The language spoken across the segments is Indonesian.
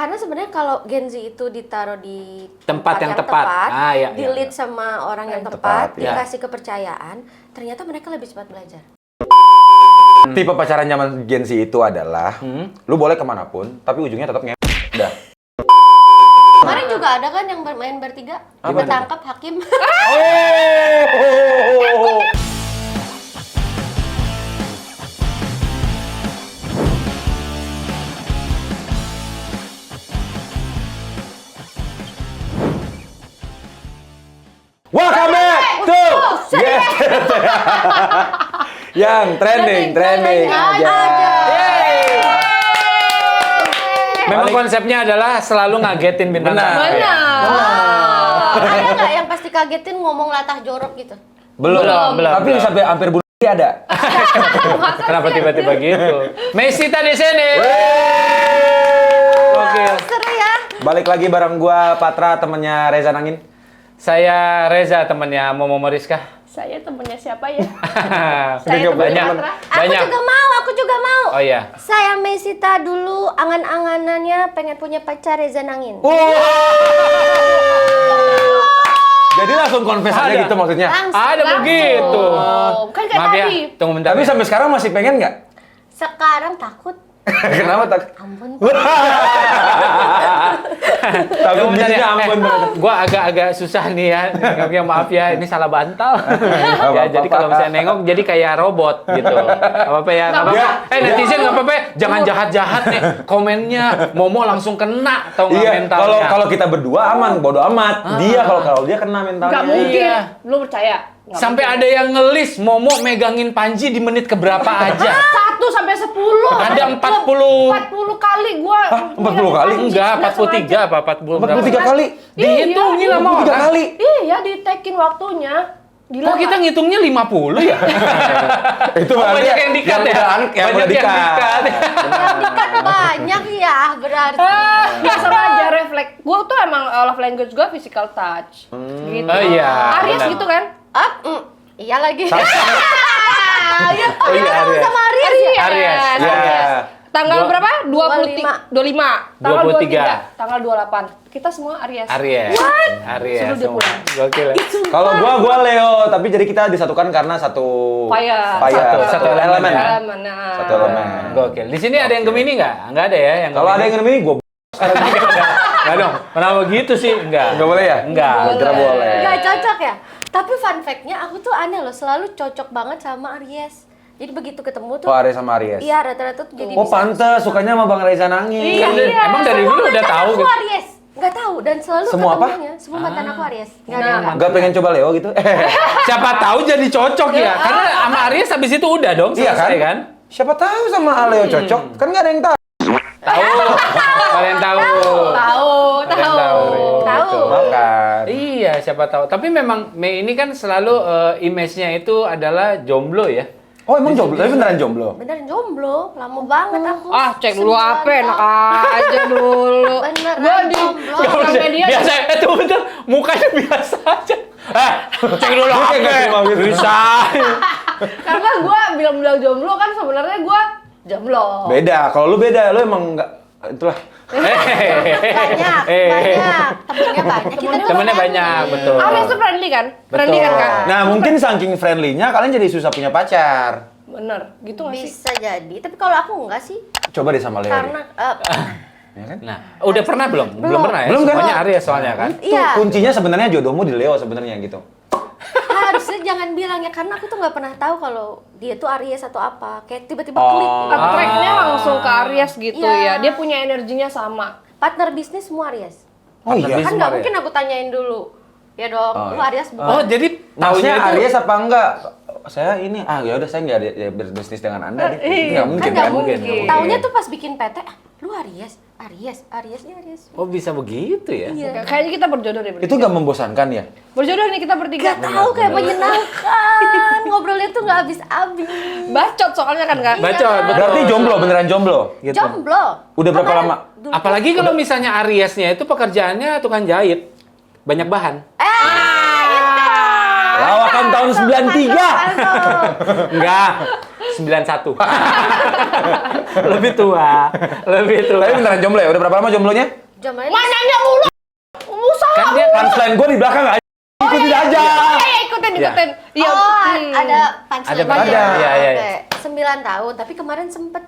Karena sebenarnya kalau Gen Z itu ditaruh di Tempat yang tepat. di lead sama orang yang tepat, ya. dikasih kepercayaan, ternyata mereka lebih cepat belajar. Tipe pacaran zaman Gen Z itu adalah lu boleh kemanapun, tapi ujungnya tetap udah. Kemarin juga ada kan yang bermain bertiga, Apa kita tangkap hakim. Oh. Welcome back to yang trending aja. Memang konsepnya adalah selalu ngagetin bintang tamu. Ada nggak yang pasti kagetin ngomong latah jorok gitu? Belum. Tapi sampai hampir bunuh diri ada. Kenapa tiba-tiba gitu? Messi tadi sini. Oke. Seru ya. Balik lagi bareng gua Patra, temennya Reza Nangin. Saya Reza, temannya Momo Mariska. Saya temennya siapa ya? Saya banyak. Aku juga mau. Oh iya. Saya Mesita dulu angan-anganannya pengen punya pacar Reza Nangin. Jadi langsung confess aja Ada. gitu maksudnya. Ada begitu. Kan kayak Maaf ya, tadi. tunggu bentar. Tapi sampai sekarang masih pengen nggak? Sekarang takut. Kenapa tak? Ampun. Takut Bentar bisnya ampun. Gua agak-agak susah nih ya. Nengoknya, maaf ya, ini salah bantal. Ya, Apa-apa. jadi kalau misalnya nengok jadi kayak robot gitu. Apa-apa ya? Nggak apa-apa. Netizen nggak apa-apa. Jangan jahat-jahat nih komennya. Momo langsung kena tau nggak Iya, mentalnya. kalau kita berdua aman, bodo amat. Dia kalau dia kena mentalnya. Gak mungkin. Iya. Lu percaya? Nggak Sampai mungkin. ada yang ngelis Momo megangin Panji di menit keberapa aja. 1 sampai 10. Ada 40. 40 kali gua. 40 kali? Enggak, 43 apa 40 berapa? 43 kali. Dihitungin sama 43 orang. kali. Iya, ditekin waktunya. Gila. Kok kita ngitungnya 50 ya? Itu Oh, berarti banyak yang dikat ya? yang Banyak udah yang dikat. Yang dikat banyak ya berarti. Nggak sama aja refleks. Gua tuh emang love language gua physical touch. Gitu. Oh iya, Aries benar. gitu kan? Iya lagi. Iya, Oh iya, Aries. Sama Aries ya? Aries. Iya. Tanggal berapa? 25. 25. Tanggal 23. 23. Tanggal 28. Kita semua Aries. Aries. Aries. Suruh dia semua. pulang. Gokil ya. Kalau gua Leo, tapi jadi kita disatukan karena satu Satu elemen. Elemen. Nah. Satu elemen. Gokil. Di sini ada yang Gemini nggak? Nggak ada ya yang Kalau ada yang ini gua Nggak dong. Kenapa gitu sih? Enggak. Nggak boleh ya? Enggak. Kira boleh. Gak cocok ya? Tapi fun fact-nya aku tuh aneh loh, selalu cocok banget sama Aries. Jadi begitu ketemu tuh, Oh, Aries sama Aries. iya rata-rata tuh jadi Oh, bisa. pantes sukanya sama Bang Reza Nangin. Iya. Emang dari dulu udah Mantan tahu aku gitu. Aries. Nggak tahu dan selalu Semua apa? ketemunya. Semua mantan aku Aries. Nggak ada Nah. yang nggak. Gak pengen coba Leo gitu? Siapa tahu jadi cocok ya. Karena sama Aries habis itu udah dong Iya selesai kan? Siapa tahu sama Leo cocok? Kan nggak ada yang tahu. Tahu. Kalian tahu. Tahu. Kalian tahu. Gitu. Makan. Iya, siapa tahu. Tapi memang Mei ini kan selalu image-nya itu adalah jomblo ya. Oh, emang jomblo? Tapi beneran jomblo? Beneran jomblo, lama banget aku. Cek dulu 9 HP, enak tahun. aja dulu. Beneran Gua di jomblo. sosial media Biasa, itu betul. Mukanya biasa aja. Cek dulu Dia kayak HP. nggak terima gitu. Bisa. karena gua bilang jomblo kan sebenarnya gua jomblo. Beda. Kalau lu beda, lu emang nggak itulah. Banyak. Temennya banyak. Kita tuh Temennya friendly. banyak, betul. Aries tuh friendly kan? Friendly kan, Kak? Nah, mungkin saking friendly-nya kalian jadi susah punya pacar. Bener, gitu nggak sih? Bisa jadi, tapi kalau aku enggak sih. Coba deh sama Leo. Karena Ya kan? Nah, udah pernah belum? Belum pernah ya? Belum kan? Semuanya Aries soalnya kan? iya, Kuncinya sebenarnya jodohmu di Leo sebenarnya gitu. harusnya jangan bilang ya karena aku tuh nggak pernah tahu kalau dia tuh Aries atau apa. Kayak tiba-tiba Oh. klik. Tracknya langsung ke Aries gitu Iya. ya. Dia punya energinya sama. Partner bisnis semua Aries. Oh iya. Kan Semua nggak Aries. mungkin aku tanyain dulu. Ya dong, Oh, lu iya. Aries bukan? Oh, jadi Maksudnya taunya itu Aries apa enggak? Saya ini ya udah saya nggak ada ya, berbisnis dengan Anda nih. Itu nggak mungkin Kan nggak kan? mungkin. mungkin. Taunya tuh pas bikin PT, lu Aries, ya Aries. Oh, bisa begitu ya? Iya. Kayaknya kita berjodoh deh bertiga. Itu nggak membosankan ya? Berjodoh nih kita bertiga. Gak tahu kayak menyenangkan, ngobrolnya tuh nggak habis-habis. Bacot soalnya kan, Kak? Bacot, betul. Berarti jomblo, beneran jomblo gitu. Jomblo. Udah berapa Kemarin lama? dulu- Apalagi kalau misalnya Ariesnya itu pekerjaannya tukang jahit. Banyak bahan. Lawakan tahun 93. Enggak. 91. Lebih tua. Tapi beneran jomblo ya? Udah berapa lama jomblonya? Jaman Mananya mulu. Salah. Kan dia Punchline gue di belakang aja. Ikutin aja. Ikutin. Iya. Iya. ada punchline. Ada punchline. Iya, iya. Oke, 9 tahun, tapi kemarin sempet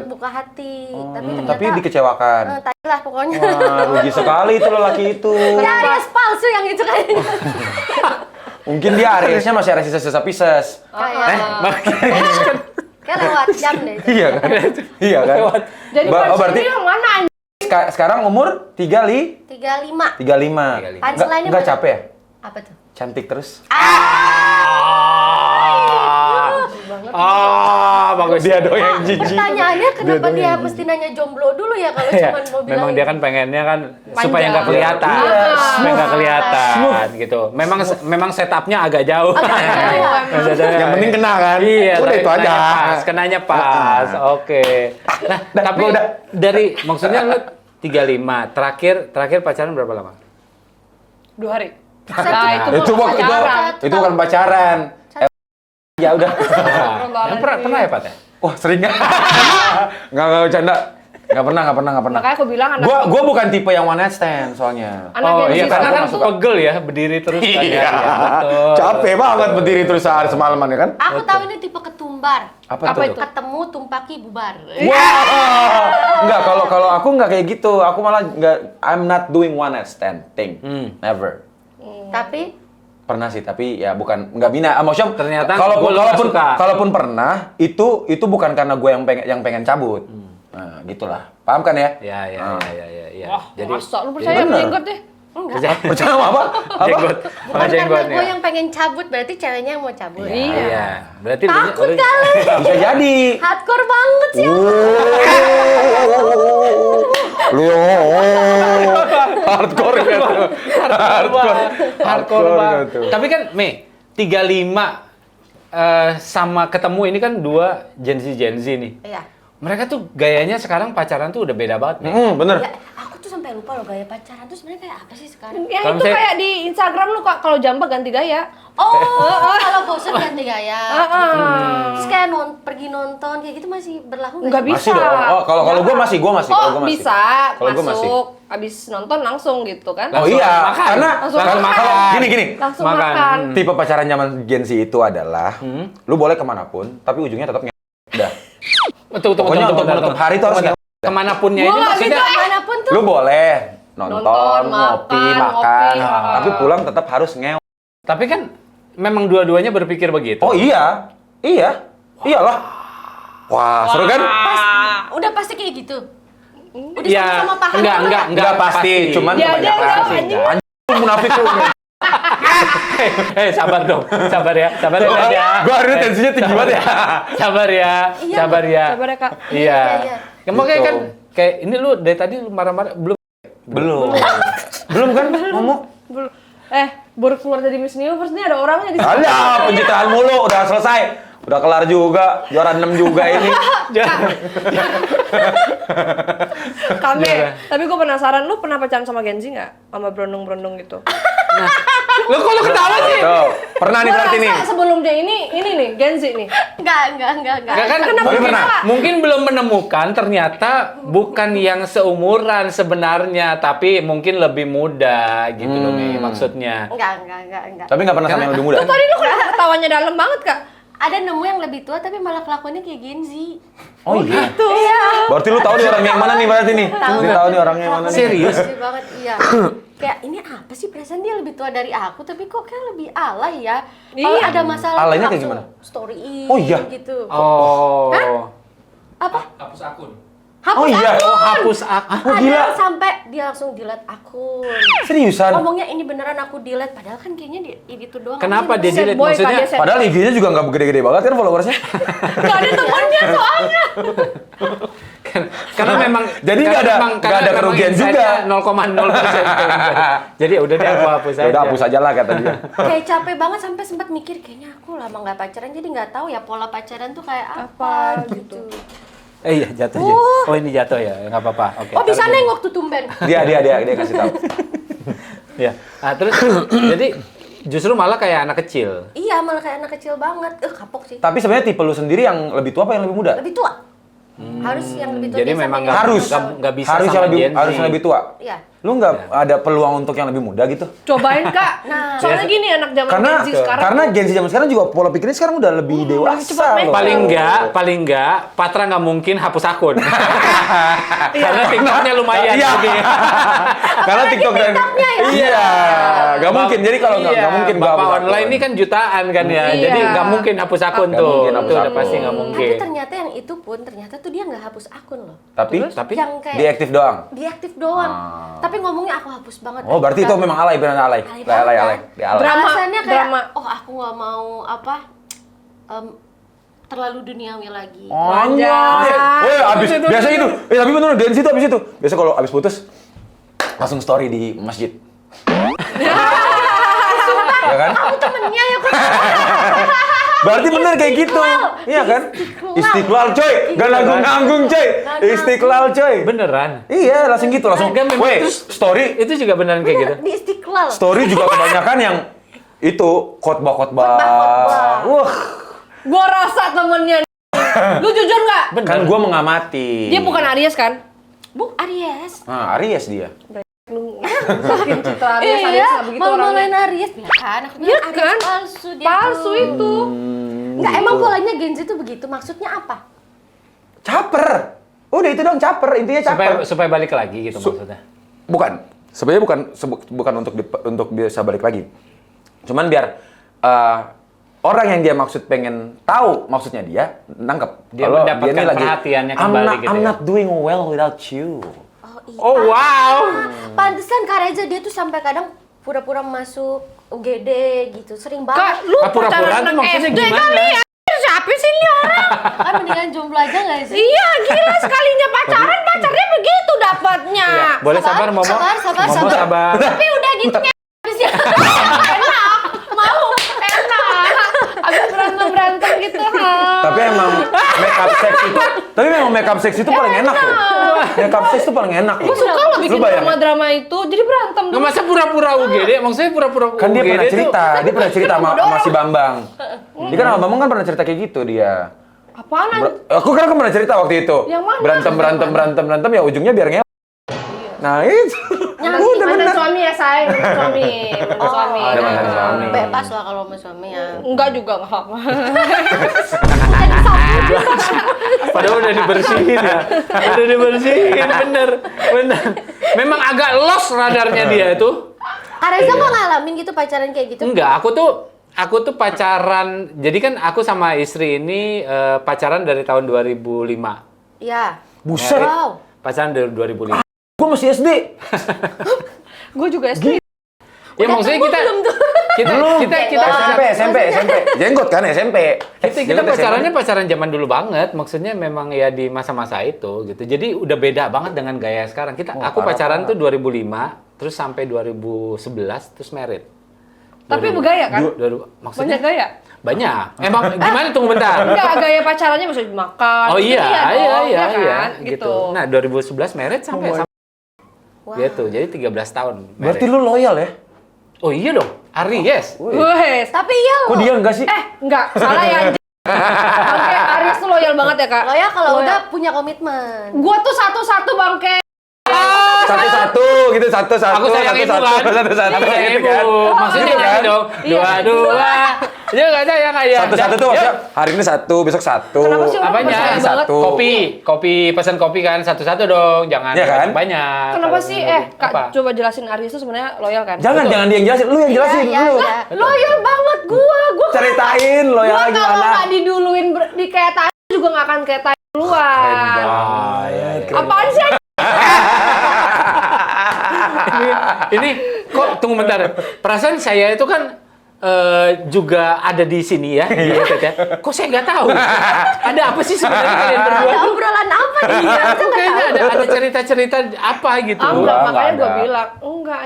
buka hati. Tapi ternyata Tapi dikecewakan. tai lah pokoknya. Wah, rugi sekali itu lelaki itu. Ya Aries palsu yang itu kayaknya. Mungkin dia Ariesnya masih Aries sisa Pisces. Kayak lewat jam deh. Iya kan? Iya kan? Jadi Berarti yang mana? sekarang umur 35. 35. Punchline-nya Enggak mana? capek ya? Apa tuh? Cantik terus. bagus. Dia doang yang jijik. Pertanyaannya kenapa dia mesti nanya jomblo dulu ya kalau Iya, cuma mau bilang. memang dia kan pengennya kan Panjang. supaya nggak kelihatan, Iya. supaya nggak kelihatan gitu. Memang setupnya agak jauh. Yang penting kena kan? Iya, Udah itu aja. Kenanya pas. Oke. Nah, tapi gua udah. dari maksudnya lu 35, terakhir pacaran berapa lama? 2 hari. Itu bukan pacaran. Ya udah. Pernah ya, Pat? Wah, sering nggak? Nggak bercanda. Nggak pernah. Makanya aku bilang anak Gua bukan tipe yang one night stand soalnya. Oh iya, karena kan tuh pegel ya, berdiri terus kan ya. Iya. Betul. Capek banget berdiri terus sehari semalaman ya kan? Aku tahu ini tipe ketumbar. Apa Apa tuh? itu? Ketemu tumpaki bubar. Wah, enggak, kalau aku nggak kayak gitu. Aku malah nggak, I'm not doing one night stand thing. Never. Tapi Pernah sih, tapi ya nggak bina. Maksudnya Ternyata kalaupun gua nggak suka. pernah, itu bukan karena gue yang pengen cabut. Nah, gitulah. Paham kan ya? Ya. Wah, Jadi masa lu percaya bener. jenggot deh? enggak. Percaya sama apa? jenggot. Bukan karena jenggotnya. gue yang pengen cabut, berarti ceweknya yang mau cabut. Iya. Berarti Takut kali. Bisa jadi. Hardcore banget sih. Lu hardcore gitu. Hardcore banget. gitu. Tapi kan, 35 sama ketemu ini kan dua Gen Z nih. Iya. Mereka tuh gayanya sekarang pacaran tuh udah beda banget, Mei. Bener. Ya, aku tuh sampai lupa loh gaya pacaran tuh sebenarnya kayak apa sih sekarang? Yang Kalau itu misalnya- kayak di Instagram lu Kak, kalau jambak ganti gaya. Oh, kalau bosan ganti gaya. Heeh. Terus kayak pergi nonton kayak gitu masih berlaku Enggak nggak sih? bisa. Masih dong. Oh, kalau gue masih. Oh, Kalau gua masih. bisa Kalau gua masih. masuk abis nonton langsung gitu kan. Oh Langsung iya, makan. karena Langsung kalau makan. gini. Langsung Makan. makan. Tipe pacaran zaman Gen Z itu adalah lu boleh kemanapun, tapi ujungnya tetap udah. Pokoknya untuk menutup hari itu harus kemanapunnya Gua ini nggak maksudnya gitu, Manapun tuh. lu boleh nonton, Nonton, ngopi, makan, makan, ngopi, tapi pulang tetap harus ngew. tapi kan memang dua-duanya berpikir begitu. Oh iya, iyalah. Wah, seru kan? Udah pasti kayak gitu. Udah Ya, sama-sama paham. enggak pasti. Cuman Dia aja kebanyakan. tahu, anjing. Anjing munafik lu. Sabar dong, sabar ya Nadia. Gua hari ini tensinya tinggi banget ya. Sabar ya. Sabar ya Kak. Iya. Iya. Kamu kayak Gitu. kan kayak ini lu dari tadi lu marah-marah belum. Belum kan ngomong? Baru keluar dari Miss Universe nih ada orangnya di sini. Ada pencitraan mulu, udah selesai. Udah kelar juga, juara 6 juga ini. Kame. Iya. Tapi gue penasaran, lu pernah pacaran sama Gen Z nggak? Sama berondong-berondong gitu. Lu kok lu ketawa sih? Tuh, pernah nih Gua berarti nih. rasa sebelum dia ini nih Gen Z nih. Enggak. Enggak kan Kenapa mungkin, pernah? mungkin belum menemukan ternyata bukan yang seumuran sebenarnya tapi mungkin lebih muda gitu loh Mi, maksudnya. Enggak. Tapi nggak pernah sama yang lebih muda. Tuh tadi lu kenapa ketawanya dalam banget Kak? Ada nemu yang lebih tua tapi malah kelakuannya kayak Gen Z. Oh iya. Tuh. Berarti lu tahu nih orangnya yang mana nih berarti nih? Tahu. Lu tahu nih orangnya yang mana nih? Serius? Lucu banget, iya. Kayak ini apa sih perasaan dia lebih tua dari aku tapi kok kayak lebih alay ya. Kalau Iya. ada masalah Alaynya kayak langsung gimana? story Oh, iya? gitu. Oh. Apa? Hapus akun. Oh iya. Oh, hapus akun. Oh, Ada gila. yang sampai dia langsung delete akun. Seriusan? Ngomongnya ini beneran aku delete padahal kan kayaknya itu doang. Kenapa dia Sad delete? boy, Maksudnya Kak, dia sad Padahal boy. IG-nya juga nggak gede-gede banget kan followersnya. Gak ada temannya soalnya. karena memang Jadi nggak ada kerugian juga. 0,0%. Jadi udah deh aku hapus aja. Udah hapus aja lah kata dia. Kayak capek banget sampai sempat mikir kayaknya aku lama nggak pacaran jadi nggak tahu ya pola pacaran tuh kayak apa gitu. Iya jatuh aja. Oh ini jatuh ya, nggak apa-apa. Oke. Oh bisa taruh dulu. nengok tuh tumben. Dia kasih tahu. Ya. Nah, terus jadi Justru malah kayak anak kecil. Iya, malah kayak anak kecil banget. Kapok sih. Tapi sebenarnya tipe lu sendiri yang lebih tua apa yang lebih muda? Lebih tua. Harus yang lebih tua. Jadi dia memang sampai harus nggak bisa harus sama yang lebih Gen Z. harus yang lebih tua. Iya. Lu nggak ada peluang untuk yang lebih muda gitu? Cobain Kak. Nah. Soalnya gini anak zaman Karena Gen Z sekarang. karena Gen Z zaman sekarang juga pola pikirnya sekarang udah lebih dewasa cepat main. loh. Paling enggak, Patra nggak mungkin hapus akun. Karena TikToknya lumayan Iya. gede. Karena TikTok dan TikToknya ya. iya, nggak mungkin. Jadi kalau nggak Iya, mungkin gua Bapak hapus online akun. ini kan jutaan kan ya. Iya. Jadi nggak mungkin hapus akun Nggak tuh. mungkin hapus Itu udah akun. pasti nggak mungkin. Tapi ternyata yang itu pun ternyata tuh dia nggak hapus akun loh. Tapi Yang kayak diaktif doang. diaktif doang. Tapi ngomongnya aku hapus banget. Oh, berarti itu memang alay, benar alay. Alay banget. Dia alay. Drama. Alasannya kayak, Drama. oh aku nggak mau apa terlalu duniawi lagi. Anjay. Woi, abis Itu. biasa itu. Tapi bener Gen Z itu abis itu. Biasa kalau abis putus langsung story di masjid. Ya kan? Aku temennya ya kok. Berarti bener kayak gitu. Iya kan? Istiqlal coy. Gak nanggung-nanggung coy. Istiqlal coy. Beneran. Iya, langsung gitu, langsung. Enggak, memang Weh, terus- story Itu juga beneran kayak gitu. Di Istiqlal. story juga kebanyakan yang itu khotbah-khotbah. Khotbah. Wah, Gua rasa temennya. Lu jujur nggak? kan gua mengamati. Dia bukan Aries kan? Bu, Aries. Ah, Aries dia. Lu masukin citra Aries, Aries Iya, nggak begitu malu-maluin orangnya. Aries. Ya kan, aku Iya bilang kan? Aries palsu dia. Palsu tuh. itu. Enggak, emang polanya Gen Z tuh begitu. Maksudnya apa? Caper. Udah itu dong caper, intinya caper. Supaya balik lagi gitu maksudnya. Bukan. Sebenarnya bukan untuk bisa balik lagi. Cuman biar orang yang dia maksud pengen tahu maksudnya dia nangkep. Dia Kalau mendapatkan nih lagi, perhatiannya I'm kembali not, gitu I'm ya." not doing well without you. Oh iya. Oh wow. Pantesan Kak Reza dia tuh sampai kadang pura-pura masuk UGD gitu. Sering Kak, banget. lu Pura-pura pacaran tuh anak maksudnya SD gimana? kali ya? Siapa sih ini orang? Kan mendingan jomblo aja nggak sih? Iya, gila sekalinya pacaran, pacarnya begitu dapatnya. Iya. Boleh sabar, Momo. sabar, Momo sabar. Tapi udah gitu kayak habis ya. Enak, mau enak. Abis berantem gitu, ha. Tapi emang make up sex itu paling enak loh. Make up sex itu paling enak loh. Gue suka lo bikin Lu bayangin. drama-drama itu, jadi berantem Nggak tuh. masa pura-pura UGD? Maksudnya pura-pura Kan dia UGD pernah tuh- cerita, sama si Bambang. Dia kan sama Bambang kan pernah cerita kayak gitu dia. Apaan aja? Aku kan pernah cerita waktu itu. Yang mana? Berantem ya ujungnya biar ngewe. Nah itu. Udah Mantan bener. suami ya, say. Mantan suami. Mantan suami. ada mantan suami. Bebas lah kalau sama suami ya. Enggak juga, nggak apa-apa. Padahal udah dibersihin ya. Udah dibersihin, bener. Memang agak lost radarnya dia itu. Kak Reza nggak ngalamin gitu pacaran kayak gitu? Enggak, aku tuh pacaran. Jadi kan aku sama istri ini pacaran dari tahun 2005. Iya. Buset. Wow. Pacaran dari 2005. Gue masih SD. Gue juga SD. Ya maksudnya kita SMP. Jenggot kan SMP. kita Jenggot pacarannya SMP. pacaran zaman dulu banget. Maksudnya memang ya di masa-masa itu gitu. Jadi udah beda banget dengan gaya sekarang. Aku parah, pacaran tuh 2005, terus sampai 2011 terus married. Tapi bergaya kan? Maksudnya Banyak gaya? banyak. Emang gimana tunggu bentar? Enggak, gaya pacarannya bisa makan. Oh gitu, iya, dong, iya, kan? gitu. Nah, 2011 married sampai Wow. gitu. Jadi 13 tahun. married. Berarti lu loyal ya? Oh iya dong. Aries. Wes. Tapi iya Kok loh. dia enggak sih? Enggak, salah ya anjing. Bangke, Aries tuh loyal banget ya, Kak. Loyal kalau Loyal. udah punya komitmen. Gua tuh satu-satu, Bangke. Satu-satu gitu, satu-satu. Aku sayang ibu kan. Satu-satu Sayang gitu ibu. kan. Maksudnya Gitu kan kan? dong. Iya. Dua-dua. Dia nggak sayang kayak. Satu-satu tuh maksudnya hari ini satu, besok satu. Kenapa sih orang Apanya? percaya banget? Satu. Kopi, pesan kopi kan satu-satu dong. Jangan Iya kan? banyak. Kenapa Kalau sih? minum Kak, apa? coba jelasin Aries tuh sebenarnya loyal kan? Jangan dia yang jelasin, lu yang jelasin Iya, dulu. iya. Loyal banget gua. Ceritain Gua loyal kalau gimana. nggak diduluin di kayak tadi juga nggak akan kayak tadi duluan. Apaan sih? Ini kok tunggu bentar. Perasaan saya itu kan juga ada di sini ya, di Etet ya. Kok saya nggak tahu? Ada apa sih sebenarnya kalian berdua? Ada obrolan apa nih? Iya, aku kayaknya ada cerita-cerita apa gitu. Enggak, makanya Enggak gua ada. bilang enggak.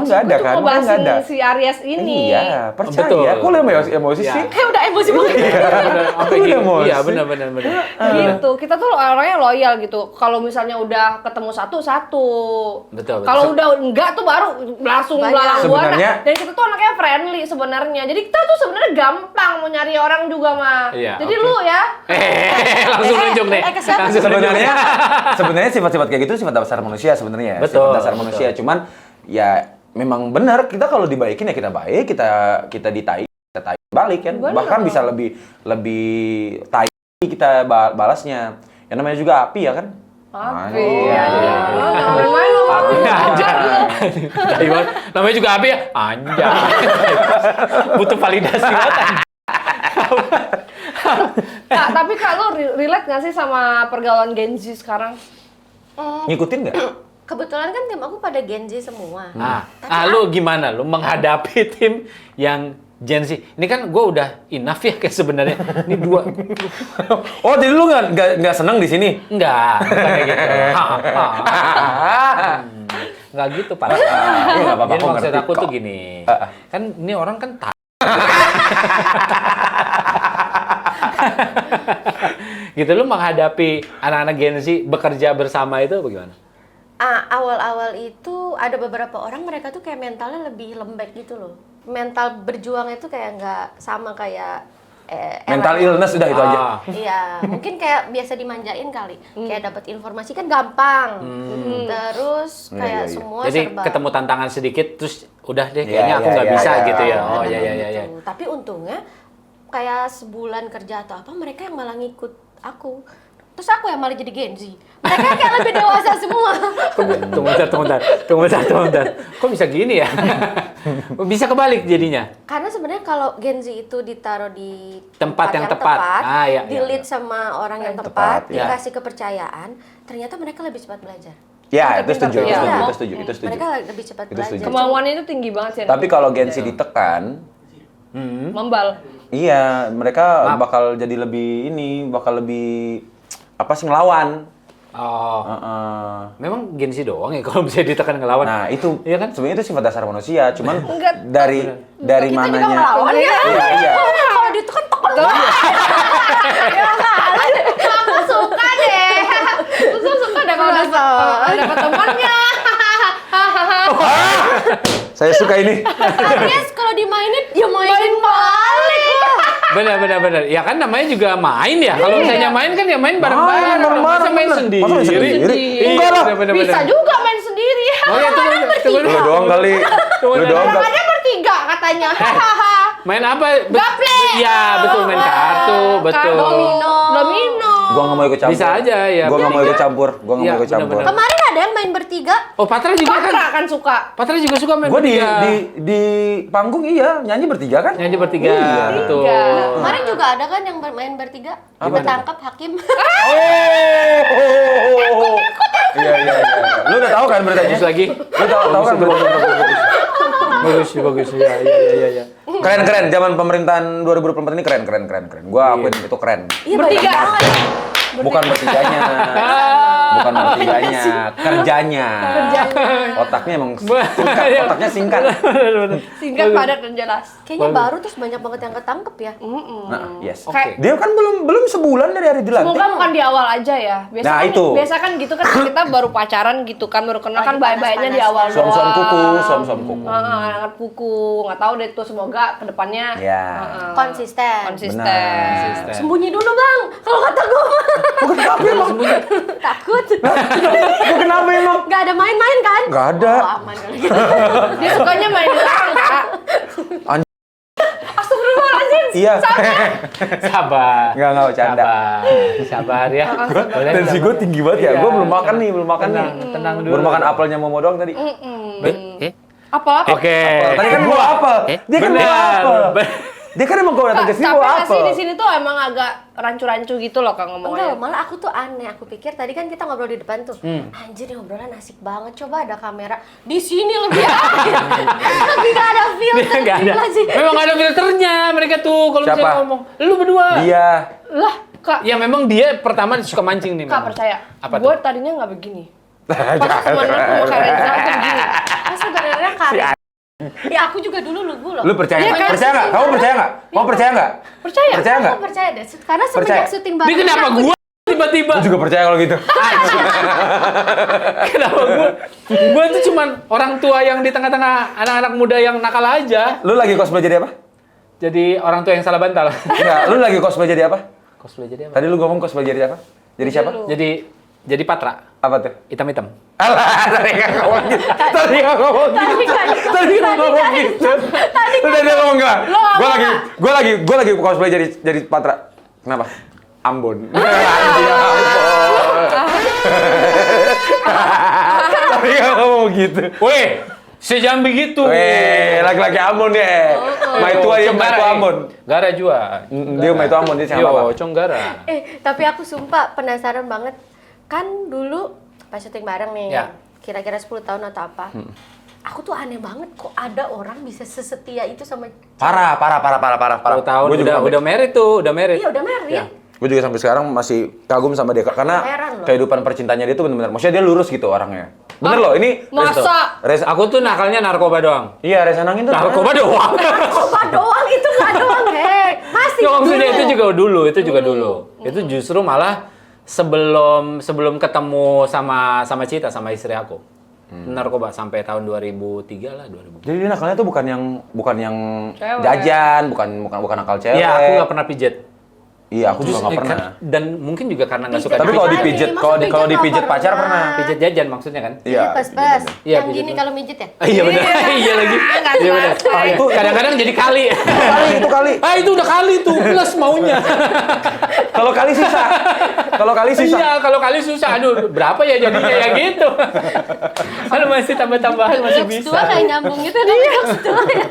nggak ada kan? Mau Makanya nggak ada. bahasin si Aries ini. Iya, percaya. Betul. Kok lu emosi Iya. sih? Kayak udah emosi banget. Sampai Udah gitu. emosi. Iya, benar. Gitu. Kita tuh orangnya loyal gitu. Kalau misalnya udah ketemu satu. Betul. Kalau udah enggak tuh baru langsung Banyak. belalang buana. Sebenarnya- Dan kita tuh anaknya friendly sebenarnya. Jadi kita tuh sebenarnya gampang mau nyari orang juga mah. Iya, Jadi oke. lu ya. Langsung nunjuk nih. ke siapa? Langsung nunjuk. Sebenarnya sifat-sifat kayak gitu sifat dasar manusia sebenarnya. Betul, Sifat dasar manusia. Cuman ya memang benar kita kalau dibaikin ya kita baik, kita ditai kita tai balik kan. Bener. Bahkan bisa lebih tai kita balasnya. Yang namanya juga api ya kan? Api. Iya, iya. Jangan main-main lu. Anjay. Namanya juga Abi ya? Anjay. Butuh validasi banget. Kak, tapi Kak lu relate nggak sih sama pergaulan Gen Z sekarang? Ngikutin nggak? Kebetulan kan tim aku pada Gen Z semua. Nah, lu gimana? Lu menghadapi tim yang Gen Z. Ini kan gue udah enough ya kayak sebenarnya. Ini dua. Oh, jadi lu nggak seneng di sini? Enggak, bukan kayak gitu. Enggak gitu, Pak. Iya, nggak apa-apa, Jadi aku maksud ngerti aku tuh kok. gini. Kan ini orang kan gitu, lu menghadapi anak-anak Gen Z bekerja bersama itu bagaimana? Awal-awal itu ada beberapa orang mereka tuh kayak mentalnya lebih lembek gitu loh. Mental berjuang itu kayak nggak sama kayak Mental illness udah itu aja. Iya, mungkin kayak biasa dimanjain kali. Kayak dapat informasi kan gampang. Terus Iya, kayak iya. semua Jadi serba. ketemu tantangan sedikit terus udah deh Iya, kayaknya aku iya, nggak iya, bisa iya, gitu ya. iya, Oh Ada iya yang iya iya. gitu. Tapi untungnya kayak sebulan kerja atau apa mereka yang malah ngikut aku. Terus aku yang malah jadi Gen Z. Mereka kayak lebih dewasa semua. Tunggu bentar. Kok bisa gini ya? Bisa kebalik jadinya. Karena sebenarnya kalau Gen Z itu ditaruh di Tempat yang tepat. Iya, di iya. lead sama orang yang tepat, tepat, ya. dikasih kepercayaan, ternyata mereka lebih cepat belajar. Ya, itu setuju, Iya. itu setuju. Mereka lebih cepat Itu belajar. setuju. Kemauannya itu tinggi banget sih. Tapi kalau Gen Z ditekan, Membal. iya, mereka bakal jadi lebih apa sih ngelawan. Oh. Heeh. Memang Gen Z doang ya kalau bisa ditekan ngelawan. Nah, itu Iya kan? sebenarnya itu sifat dasar manusia, cuman Enggak, dari Kita juga mananya. ngelawan ya. Iya, iya. Kalau dia tuh kan tok Aku suka deh. Aku suka deh kalau dapat temannya. Saya suka ini. Yes, kalau dimainin, ya mainin balik. Benar. Ya kan namanya juga main ya. Kalau misalnya main kan ya main bareng-bareng. Masa main bener. sendiri. Masa main sendiri? Iya, Enggak lah. bener. Bisa juga main sendiri. Oh ya, tunggu. Lu doang kali. Lu doang kali. Makanya bertiga katanya. Hahaha. Main apa? Gaple. Iya, betul main kartu, betul. Domino. Gua nggak mau ikut campur. Bisa aja ya. Gua nggak mau ikut campur. Iya, bener-bener. Kemarin ada yang main bertiga. Oh, Patra juga kan? Patra kan suka. Patra juga suka main Gua di bertiga. di panggung iya, nyanyi bertiga kan? Nyanyi bertiga, Iya. betul. Kemarin juga ada kan yang main bertiga. Apa Kita tuh? tangkap hakim. Oh. Iya. Lu udah tahu kan beritanya? Bagus lagi. Lu tahu kan beritanya? Bagus. Iya. Keren. Zaman pemerintahan 2024 ini keren. Gua akuin itu keren. Iya, Bertiga. banyak banget. Bukan bertiganya. Kerjanya. Otaknya emang singkat, otaknya singkat. Singkat, padat, dan jelas. Kayaknya baru terus banyak banget yang ketangkep ya. Nah, yes. Kayak- Dia kan belum sebulan dari hari dilantik. Semoga bukan di awal aja ya. Biasa Nah, kan, itu. biasa kan gitu kan kita baru pacaran gitu kan, baru kenal kan Lagi baik-baiknya di panas-panas. awal Suam-suam kuku, doang. suam-suam kuku. Hangat kuku, nggak tahu deh tuh, semoga kedepannya Ya. Konsisten. konsisten. Benar. Sembunyi dulu bang, kalau kata gue. Kenapa emang? Takut. Gua kenapa emang? Gak ada main-main kan? Gak ada. Oh, aman kali gitu. Dia sukanya main di orang, Kak. An- Astagfirullahaladzim. Iya. Sabar. Nggak bercanda. Sabar ya. Boleh, Tensi sabar. gue tinggi banget ya. Iya. Gue belum makan nih. Tenang dulu. Baru makan apelnya Momo doang tadi. Apa-apa. Oke. Tadi kan bawa apel. Dia kan bawa apel. Dia kan emang kalau datang ke sini Capek bawa nggak sih apel. di sini tuh emang agak rancu-rancu gitu loh Kang Enggak, ngomongnya. malah aku tuh aneh. Aku pikir tadi kan kita ngobrol di depan tuh. Anjir, ini obrolan asik banget. Coba ada kamera. Di sini lebih asik. Lebih gak ada filter. Nggak ada. Gila sih. Memang ada filternya mereka tuh kalau Siapa? misalnya ngomong. Lu berdua. Dia. Lah, Kak, Ya memang dia pertama suka mancing nih. Kak memang. percaya. Apa Gue tuh? tadinya nggak begini. Pas sama Kak Reza tuh begini. Ah, sebenarnya Kak Ya aku juga dulu lugu loh. Lu percaya Iya nggak? kan? Percaya nggak? Kamu percaya nggak? Kamu percaya nggak? Percaya? Percaya nggak? Aku percaya deh. Karena semenjak Percaya. syuting Ini bareng. kenapa aku gua tiba-tiba? Aku juga percaya kalau gitu. Kenapa gua tuh cuman orang tua yang di tengah-tengah anak-anak muda yang nakal aja. Lu lagi cosplay jadi apa? Jadi orang tua yang salah bantal. Enggak, lu lagi cosplay jadi apa? Cosplay jadi apa? Tadi lu ngomong cosplay jadi apa? Jadi siapa? Jadi Patra, Apa tuh? hitam-hitam. Alah, tadi nggak ngomong gitu. Tadi nggak ngomong gitu. Tadi nggak ngomong gitu. Udah dia ngomong nggak? Gue lagi cosplay jadi Patra. Kenapa? Ambon. Anjing, Ambon. Tadi nggak ngomong gitu. Weh, jangan begitu. Weh, laki-laki Ambon deh. Maitua dia Maitua Ambon. Gara juga. Dia Maitua Ambon dia siapa? Yo, Conggara. tapi aku sumpah penasaran banget. Kan dulu pas syuting bareng nih, Ya. kira-kira 10 tahun atau apa. Aku tuh aneh banget kok ada orang bisa sesetia itu sama. Parah. 10 tahun Gua juga udah married tuh, udah married. Iya udah married. Ya. Gue juga sampai sekarang masih kagum sama dia karena Heran loh. kehidupan percintaannya dia tuh benar-benar, maksudnya dia lurus gitu orangnya. Bener loh, ini Masa? Aku tuh nakalnya narkoba doang. Iya, Reza Nangin tuh Narkoba doang. Narkoba doang itu nggak doang, masih. Ya, maksudnya dulu. itu juga dulu. Itu justru malah sebelum ketemu sama Cita, sama istri aku. Narkoba sampai tahun 2003 lah, 2000. Jadi dia nakalnya tuh bukan yang Cewek. jajan, bukan nakal cewek. Iya, aku nggak pernah pijet. Iya, aku juga nggak pernah. Dan mungkin juga karena nggak suka Tapi Pijet kalau lagi, dipijet, masa kalau pijet dipijet nggak pacar pernah? pernah. pijet jajan maksudnya kan? Iya, pas-pas. Iya, Yang pijet gini dulu. kalau mijet ya. Iya benar. Iya lagi. Iya benar. Ah, itu Kadang-kadang jadi kali. itu kali. Itu udah kali tuh, plus maunya. Kalau kali sisa. Kalau kali sisa. Iya, kalau kali susah. Aduh, berapa ya jadinya ya gitu. Kalau masih tambah-tambahan masih Jokes bisa. dua kayak nyambung gitu ada jokes dua ya.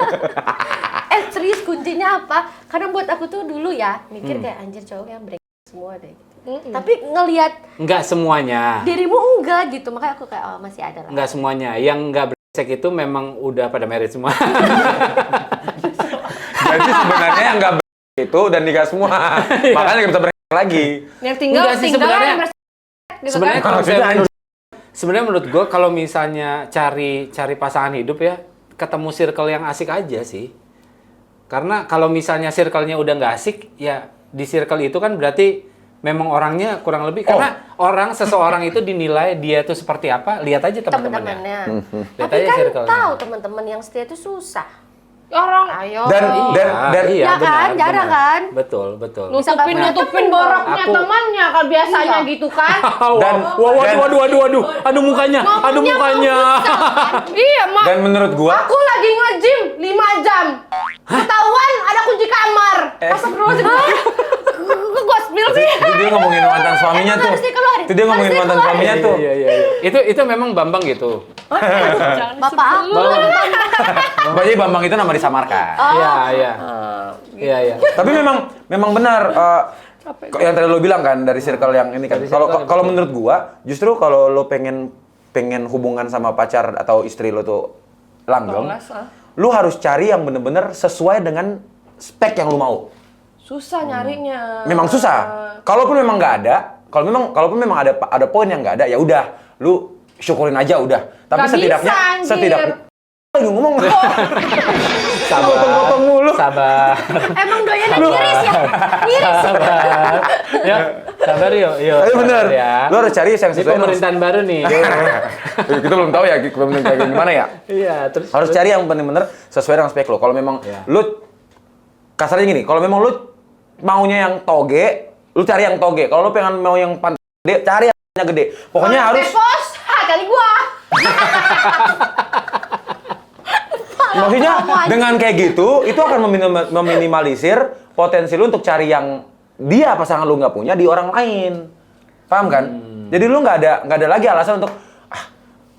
Serius kuncinya apa? Karena buat aku tuh dulu ya mikir kayak anjir cowok yang break semua deh gitu. Tapi ngelihat Enggak semuanya. dirimu enggak gitu, makanya aku kayak oh masih ada lah. Enggak semuanya. Yang enggak brengsek itu memang udah pada married semua. Jadi sebenarnya yang nggak itu dan nikah semua. Makanya nggak bisa brengsek lagi. Yang tinggal Enggak sih, tinggal sebenarnya- yang bersih gitu Sebenarnya kan. kalau Maksudnya sebenarnya menurut gue kalau misalnya cari pasangan hidup ya ketemu circle yang asik aja sih. Karena kalau misalnya circle-nya udah nggak asik ya di circle itu kan berarti memang orangnya kurang lebih karena seseorang itu dinilai dia tuh seperti apa, lihat aja teman-temannya. Teman-temannya. Lihat Tapi aja kan circle-nya. tahu teman-teman yang setia itu susah. Orang Ayo. Dan Ya kan, jarang kan? Betul. nutupin boroknya Aku- temannya kalau biasanya Iya. gitu kan. Waduh. Aduh mukanya. Iya, Mak. dan menurut gua Aku lagi nge-gym 5 jam. Ketahuan ada kunci kamar. Astagfirullahaladzim. Gua spill sih. itu dia ngomongin mantan suaminya tuh. harusnya keluar. Itu dia ngomongin Harusnya mantan keluar. suaminya tuh. Iya. Itu memang Bambang gitu. Bapak aku. Jadi Bambang itu nama disamarkan. Iya. Tapi memang benar yang tadi lo bilang kan dari circle yang ini kan. Dari Kalau circle yang kalau betul. menurut gua justru kalau lo pengen hubungan sama pacar atau istri lo tuh langgeng, lo harus cari yang bener-bener sesuai dengan spek yang lo mau. Susah nyarinya. Memang susah. Kalaupun memang nggak ada, kalaupun memang ada poin yang nggak ada, ya udah, lu syukurin aja udah. Tapi Nggak bisa, anjir. setidaknya lagi ngomong. Sabar. mulu. Sabar. Emang doyannya ngiris ya? Ngiris. Sabar. Ya, sabar yuk. Tapi bener, Ya. lu harus cari yang Ini sesuai. pemerintahan baru nih. Kita belum tahu ya pemerintahan kayak gimana ya. Iya, terus Harus cari yang bener-bener sesuai dengan spek lo. Kalau memang Iya. lu kasarnya gini, kalau memang lu maunya yang toge, lu cari yang toge. Kalau lu pengen mau yang gede, cari yang gede. Pokoknya harus Bos, cari gua. maksudnya dengan kayak gitu, itu akan meminimalisir potensi lu untuk cari yang dia pasangan lu nggak punya di orang lain. Paham kan? Jadi lu nggak ada lagi alasan untuk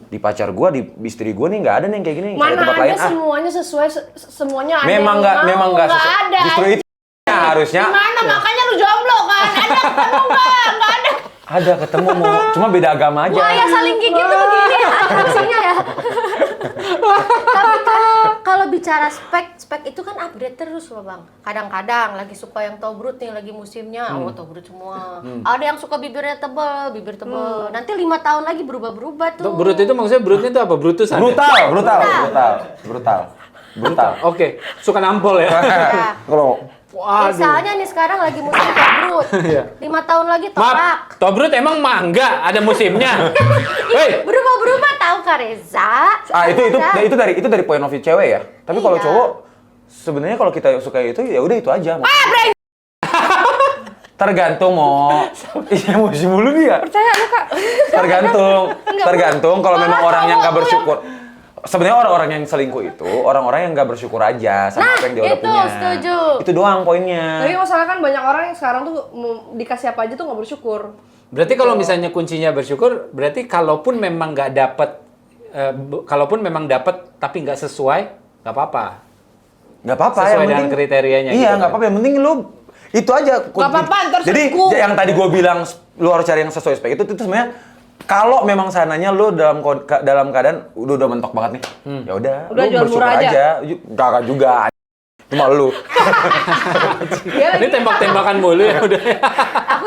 di pacar gua, di istri gua nih nggak ada nih yang kayak gini. Kayak Mana tempat ada lain semuanya sesuai semuanya ada. memang yang nggak mau, sesuai. ada. Justru itu harusnya Gimana makanya lu jomblo kan? Ada ketemu nggak? Nggak ada. ada ketemu mau cuma beda agama aja. Wah ya saling gigit tuh begini ya, fungsinya ya. Tapi kan kalau bicara bicara spek itu kan update terus loh Bang. Kadang-kadang lagi suka yang tobrut nih, lagi musimnya, tobrut semua. Ada yang suka bibirnya tebal, bibir tebal. Nanti 5 tahun lagi berubah-berubah tuh. Brut itu maksudnya brutnya itu apa? Brutus ada? Brutal. Oke, suka nampol ya. Ya. Kalau Misalnya nih sekarang lagi musim tobrut. 5 tahun lagi Maaf, toprak. tobrut emang mangga ada musimnya. Hei, Berubah-berubah tahu Kak Reza. itu dari point of view cewek ya. Tapi kalau Iya. cowok sebenarnya kalau kita suka itu ya udah itu aja. Tergantung mau. Iya musim mulu dia. Percaya lu Kak. Tergantung kalau memang Malah orang yang nggak cowok tuh bersyukur. Sebenarnya orang-orang yang selingkuh itu orang-orang yang nggak bersyukur aja sama apa yang dia udah itu punya. setuju. Itu doang poinnya. Tapi masalah kan banyak orang yang sekarang tuh dikasih apa aja tuh nggak bersyukur. berarti kalau misalnya kuncinya bersyukur, berarti kalaupun memang nggak dapet, kalaupun memang dapet tapi nggak sesuai, nggak apa-apa. Nggak apa-apa. Sesuai yang dengan penting- kriterianya Iya gitu nggak kan. apa-apa. Yang penting lu itu aja. Nggak apa-apa, ntar Jadi selingkuh. yang tadi gue bilang lu harus cari yang sesuai spek itu sebenarnya kalau memang sananya lu dalam keadaan udah mentok banget nih, ya udah, Udah lu jual bersyukur murah aja. Kakak juga, cuma lu. Ini tembak-tembakan mulu ya udah.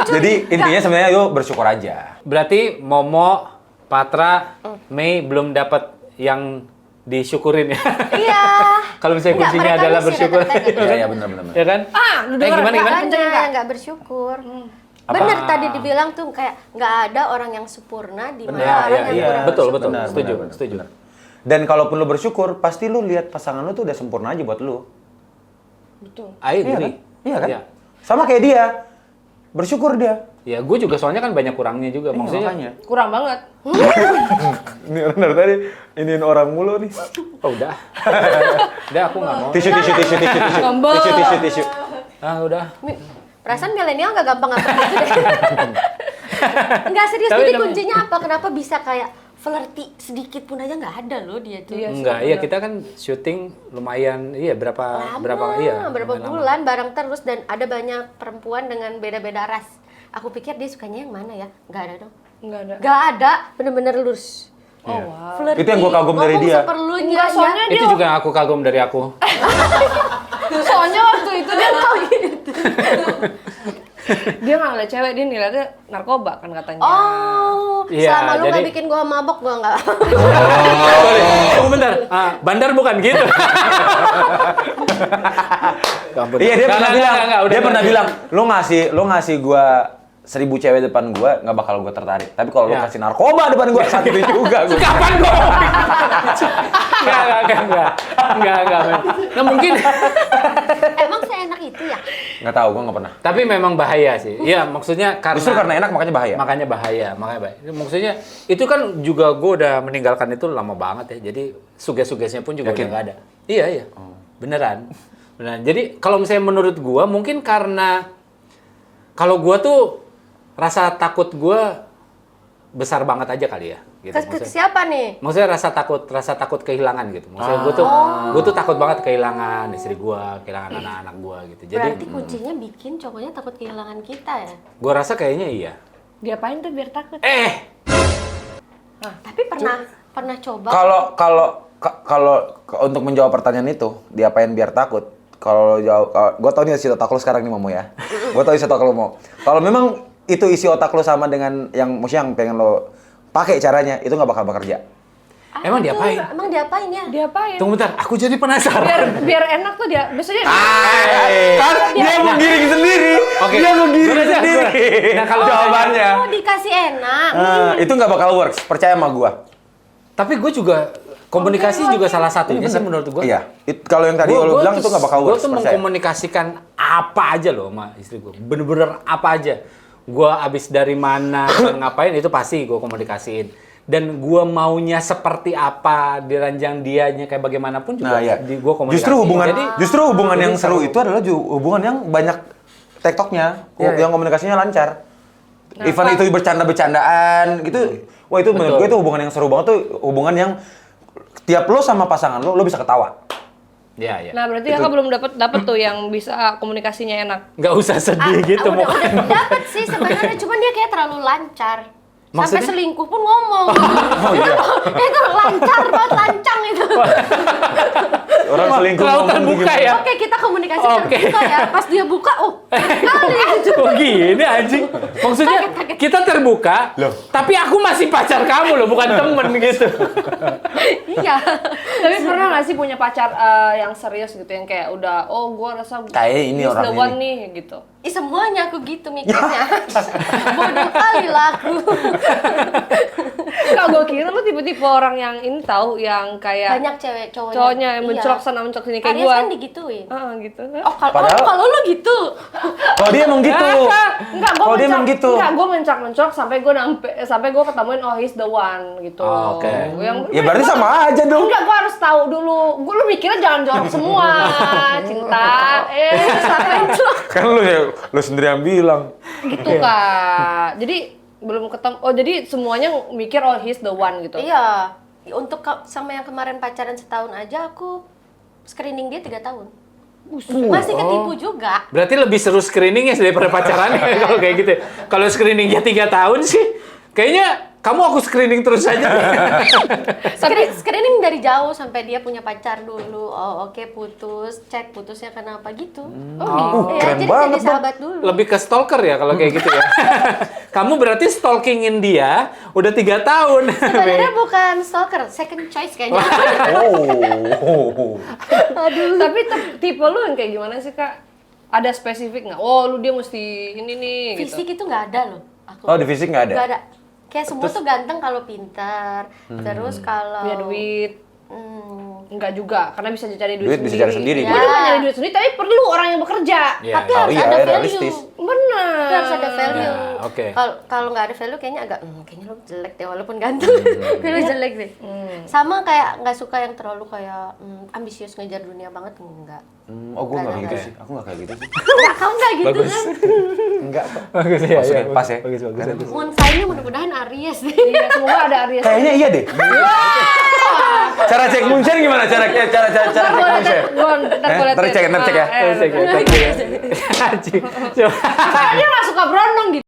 Jadi intinya sebenarnya lu bersyukur aja. Berarti Momo, Patra, Mei belum dapat yang disyukurin ya. Iya. Kalau misalnya Enggak, kuncinya mereka adalah nih sih bersyukur. rata-rata Iya benar. Ya kan? Lu denger gimana? Makanya nggak bersyukur. Bener tadi dibilang tuh kayak nggak ada orang yang sempurna di mana orang yang kurang Betul, bersyukur. betul. Setuju, benar. setuju. Dan kalaupun lu bersyukur, pasti lu lihat pasangan lu tuh udah sempurna aja buat lu. Betul. I Iya kan? agree. Iya kan? Iya. Sama kayak dia. Bersyukur dia. Ya, gue juga soalnya kan banyak kurangnya juga. Iya, Maksudnya, makanya. Kurang banget. Ini orang dari tadi iniin orang mulu nih. oh, udah. Udah, aku nggak mau. Tisu. Ngambek. Tisu. Ah, udah. Perasaan milenial nggak gampang-gampang gitu deh. Nggak serius, Tapi jadi namanya- kuncinya apa? Kenapa bisa kayak flirty sedikit pun aja nggak ada loh dia tuh. Iya. Enggak, iya kita kan syuting lumayan, berapa Lama, berapa berapa lumayan lama. bulan bareng terus dan ada banyak perempuan dengan beda-beda ras. Aku pikir dia sukanya yang mana ya? Nggak ada dong. Enggak ada. Nggak ada, bener-bener lurus. Oh wow. Flirty, Itu yang gua kagum dari ngomong dia. seperlunya Enggak, soalnya ya. Itu juga yang aku kagum dari aku. Soalnya waktu itu dia Oh gitu. dia nggak ngeliat cewek, dia ngeliatnya narkoba kan katanya. Oh, Iya, selama lu nggak jadi- bikin gua mabok, gua nggak. Sorry, tunggu bentar. Bandar bukan gitu. Ampun. Iya dia Nggak, pernah nggak, bilang. nggak, udah, Dia pernah udah. bilang, lu ngasih gua 1000 cewek depan gua nggak bakal gua tertarik. Tapi kalau lu Ya. kasih narkoba depan gua saat itu juga gua. Kapan kok? Enggak. Nah, mungkin. Emang seenak itu ya? Nggak tahu, gua nggak pernah. Tapi memang bahaya sih. Iya, maksudnya karena Justru karena enak makanya bahaya. Makanya bahaya. Maksudnya itu kan juga gue udah meninggalkan itu lama banget ya. Jadi suges-sugesnya pun juga Yakin? udah nggak ada. Iya. Beneran. Jadi kalau misalnya menurut gue mungkin karena kalau gue tuh rasa takut gue besar banget aja kali ya. Gitu, Ke siapa nih? maksudnya rasa takut kehilangan gitu. Maksudnya gue tuh takut banget kehilangan istri gue, kehilangan anak-anak gue gitu. Jadi Berarti kuncinya bikin cowoknya takut kehilangan kita ya? gue rasa kayaknya iya. Diapain tuh biar takut? Tapi pernah coba? Kalau untuk menjawab pertanyaan itu, diapain biar takut? Kalau jawab, gue tau nih isi otak lu sekarang nih Momo ya. Gue tau isi otak lu mau. Kalau memang itu isi otak lu sama dengan maksudnya yang pengen lo pakai caranya, itu nggak bakal bekerja. Emang Itu, diapain? Emang diapain ya? Diapain? Tunggu bentar, aku jadi penasaran. Biar enak tuh dia. Biasanya Kan dia menggiring sendiri. Oke. Dia menggiring Gua aja, sendiri. Nah, kalau jawabannya. Oh, dikasih enak. Itu nggak bakal works, percaya sama gua. Tapi gue juga komunikasi juga salah satunya sih menurut gue. Iya. Kalau yang tadi lo bilang itu nggak bakal Gue works, tuh percaya. mengkomunikasikan apa aja loh sama istri gue. Bener-bener apa aja. Gue abis dari mana, ngapain itu pasti gue komunikasiin. Dan gue maunya seperti apa di ranjang dianya kayak bagaimanapun juga Nah, iya. gue komunikasi. Justru hubungan jadi yang seru seru. itu adalah hubungan yang banyak tektoknya, Iya, yang komunikasinya lancar. Even itu bercanda-bercandaan gitu. Wah, itu menurut Betul. gue itu hubungan yang seru banget tuh, hubungan yang tiap lo sama pasangan lo bisa ketawa. Iya, iya. Nah, berarti kakak belum dapat tuh yang bisa komunikasinya enak. Nggak usah sedih gitu. udah, Mo. udah dapet sih sebenarnya, cuman dia kayak terlalu lancar. Sampai Maksudnya? selingkuh pun ngomong. Oh iya. Itu lancar banget, lancang itu. Orang selingkuh terlalu ngomong terbuka gimana? ya. Oke, kita komunikasi Oke. terbuka ya. Pas dia buka, kali. Oh gini anjing. Maksudnya kita terbuka, Loh. tapi aku masih pacar kamu loh, bukan temen gitu. Iya. Tapi pernah nggak sih punya pacar yang serius gitu, yang kayak udah, oh gue rasa Kayak ini he's the orangnya one nih gitu. Ih, semuanya aku gitu mikirnya. Bodoh kali lah aku. Kalau gue kira lu tipe-tipe orang yang ini tahu, yang kayak Banyak cewek cowoknya yang Iya. mencolok sana mencolok sini kayak Aries gue. kan digituin. Gitu. Oh, Padahal- kalau lu gitu. Kalau dia emang gitu. Enggak, gue Kalau dia emang gitu. Enggak, gue mencok sampai gue ketemuin oh he's the one gitu. Oh, oke. Ya berarti sama aja dong. Enggak, gue harus tahu dulu. Lu mikirnya jangan jorok semua. Cinta. Sampai Kan lu sendiri yang bilang. gitu Kak. Jadi belum ketemu. Oh, jadi semuanya mikir oh he's the one gitu. Iya. Untuk sama yang kemarin pacaran setahun aja aku screening dia 3 tahun. Masih ketipu juga. Berarti lebih seru screeningnya daripada pacarannya kalau kayak gitu. Kalau screeningnya 3 tahun sih, kayaknya kamu aku screening terus aja. Screening dari jauh sampai dia punya pacar dulu. Oh, oke, putus. Cek putusnya kenapa gitu. Oh, Iya, keren jadi banget jadi dong. sahabat dulu. Lebih ke stalker ya kalau kayak gitu ya. Kamu berarti stalkingin dia udah 3 tahun. Sebenarnya bukan stalker, second choice kayaknya. Oh. Tapi tipe lu yang kayak gimana sih Kak? Ada spesifik nggak? Oh lu dia mesti ini nih gitu. Fisik itu nggak ada loh. Aku. Oh, di fisik nggak ada? Nggak ada. Kayak semua tuh ganteng kalau pintar. Terus kalau Punya duit. Hmm, Enggak juga, karena bisa cari duit, Duit bisa cari sendiri, Gue dia. juga nyari duit sendiri, tapi perlu orang yang bekerja. Iya. tapi harus iya, ada value. realistis. Bener. Tapi harus ada value. Ya, oke. Kalau nggak ada value kayaknya agak kayaknya lo jelek deh walaupun ganteng. Lo jelek deh. Sama kayak nggak suka yang terlalu kayak ambisius ngejar dunia banget enggak. Oh, gue nggak kayak gitu sih. Aku nggak kayak gitu sih. Enggak, kamu nggak gitu Bagus. kan? Enggak kok. Bagus ya, Maksudnya ya, pas ya? Bagus, bagus, bagus. Moon sign-nya mudah-mudahan Aries deh. Iya, semoga ada Aries. Kayaknya iya deh. Cara cek munchen gimana? Cara cek munchen. Ntar cek ya. Cek ya, cek ya. Anjing. Coba. Dia nggak suka berondong gitu.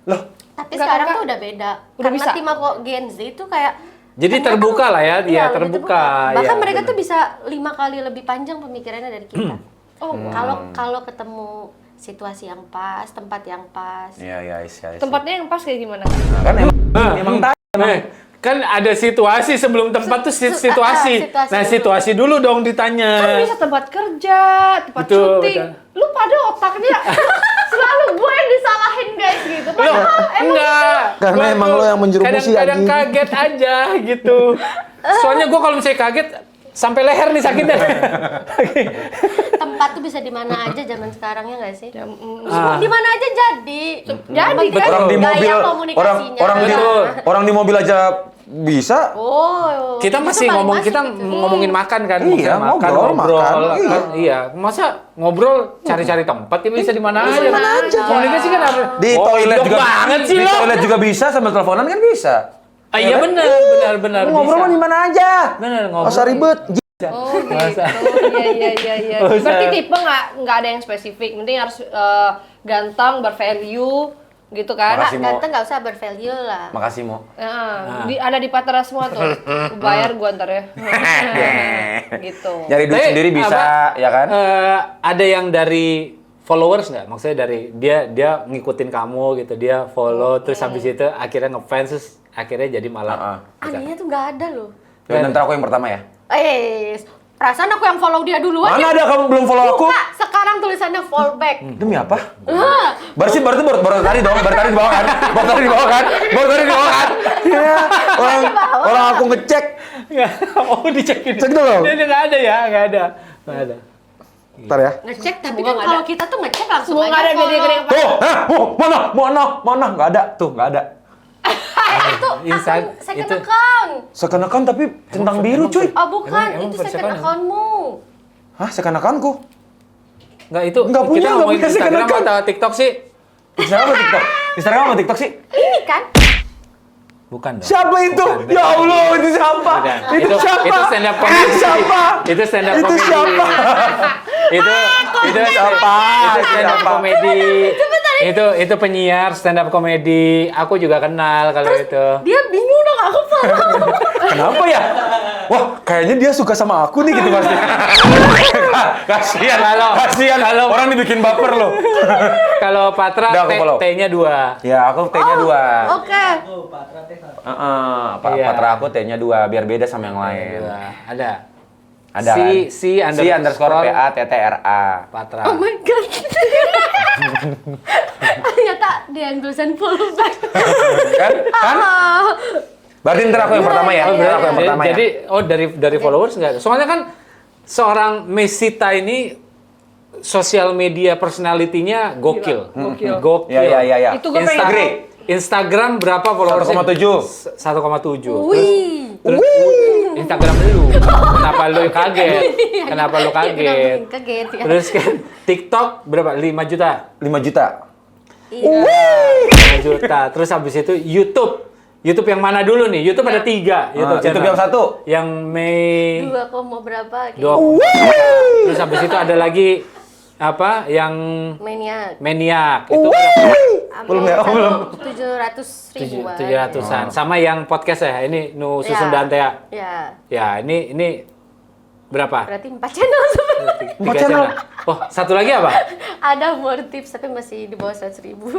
Loh, Tapi Enggak, sekarang Kak. tuh udah beda. Udah Karena bisa. tim aku Gen Z itu kayak Jadi mereka terbuka lah ya, dia iya, lebih terbuka. Bahkan Iya, mereka benar. tuh bisa 5 kali lebih panjang pemikirannya dari kita. Kalau ketemu situasi yang pas, tempat yang pas. iya iya iya. Tempatnya yang pas kayak gimana? Kan emang Kan ada situasi sebelum tempat tuh situasi. situasi Nah, dulu. situasi dulu dong ditanya. Kan bisa tempat kerja, tempat Betul, syuting. betul. Lu pada otaknya selalu gue yang disalahin guys gitu. Loh, enggak. Karena Gua emang tuh lo yang menjerumusi, kadang-kadang anjing. kaget aja gitu. Soalnya gua kalau misalnya kaget sampai leher nih sakitnya. Tempat tuh bisa di mana aja zaman sekarang ya nggak sih? Ah. Di mana aja jadi. Jadi kan Orang di Gaya mobil, komunikasinya. Betul. orang di mobil aja bisa. Oh, Kita itu masih paling ngomong, masuk kita itu. ngomongin makan kan, Iya, maksudnya makan, ngobrol, ngobrol, makan, kan, iya. Masa ngobrol cari-cari tempat ya bisa di mana aja. Komunikasi kan harus Di toilet goblok juga banget sih di lo. toilet juga bisa sambil teleponan kan bisa. Ah, iya benar Ngobrol mah di mana aja. Bener, ngobrol. Nggak usah ribet. Oh gitu. Masa? Iya. Masa? Berarti tipe nggak ada yang spesifik. Penting harus ganteng, bervalue gitu kan. Makasih, Mo. Ganteng nggak usah bervalue lah. Makasih, Mo. Ada di Patra semua tuh. Bayar gua ntar ya. Gitu. Nyari duit Tapi, sendiri bisa, apa, ya kan? ada yang dari followers nggak? Maksudnya dari dia ngikutin kamu gitu, dia follow terus habis itu akhirnya ngefans terus akhirnya jadi malah. Anehnya tuh nggak ada loh. Ya, nanti aku yang pertama ya. Perasaan aku yang follow dia duluan. Mana ya? ada kamu belum follow aku? Buka, sekarang tulisannya fallback. Demi apa? Berarti baru tadi dong, baru tadi di bawah kan? Baru tadi di bawah kan? Iya, orang aku ngecek. Oh dicekin. Cek dulu. Dia nggak ada ya, nggak ada. Ntar ya. Ngecek, tapi Semoga kan nggak kalau ada. kita tuh ngecek langsung Semua nggak ada follow. gede-gede. Tuh, mana? Nggak ada. Tuh, nggak ada. Itu Insta- akun second itu- account. Second account tapi centang biru, cuy. Oh bukan, Emang itu versi second apaan? accountmu. Hah, second accountku? Nggak itu. Nggak punya, kita nggak ngomongin punya second Instagram account. atau TikTok sih? Instagram apa TikTok sih? Ini kan? Bukan dong. Siapa itu? Bukan. Ya Allah, itu siapa? Bukan. Itu siapa? Itu stand up comedy. Siapa? Itu stand up Itu comedy. siapa? itu siapa? Itu stand up Siapa? comedy. Itu penyiar stand up comedy. Aku juga kenal kalau itu. Dia bingung dong aku follow. Kenapa ya? wah kayaknya dia suka sama aku nih gitu pasti. Kasihan, kasihan. Orang dibikin baper loh. Kalau Patra Udah, aku follow. T-nya 2. Ya aku T-nya 2. Oke. Iya. Patra aku T-nya 2 biar beda sama yang lain. Ada. Ada Si underscore PATTRA. Patra. Oh my god. Ternyata dia yang tulisan follow back. Kan? Berarti ntar aku yang pertama ya. Iya, Ntar aku yang pertama ya. Jadi dari followers enggak? Soalnya kan seorang Mesita ini sosial media personality-nya gokil. Gokil. Ya. Itu gue pengen Instagram berapa followersnya? 1,7. 1,7. Wih. Terus Instagram lu. Kenapa lu kaget? Kenapa lu kaget? Kaget ya. Terus kan TikTok berapa? 5 juta. 5 juta. Iya. 5 juta. Terus habis itu YouTube. YouTube yang mana dulu nih? YouTube ada 3. YouTube channel. YouTube yang satu. Yang Mei 2, berapa? 2. Terus habis itu ada lagi apa? Yang Maniak. Maniak. Itu Belum ya? Oh, belum. 700 ribuan. 700-an. Sama yang podcast ya. Ini Nu Susun Dante ya. Ya. Ya, ini berapa? Berarti 4 channel sebenarnya. 3 channel. Oh, satu lagi apa? Ada more tips tapi masih di bawah 100 ribu.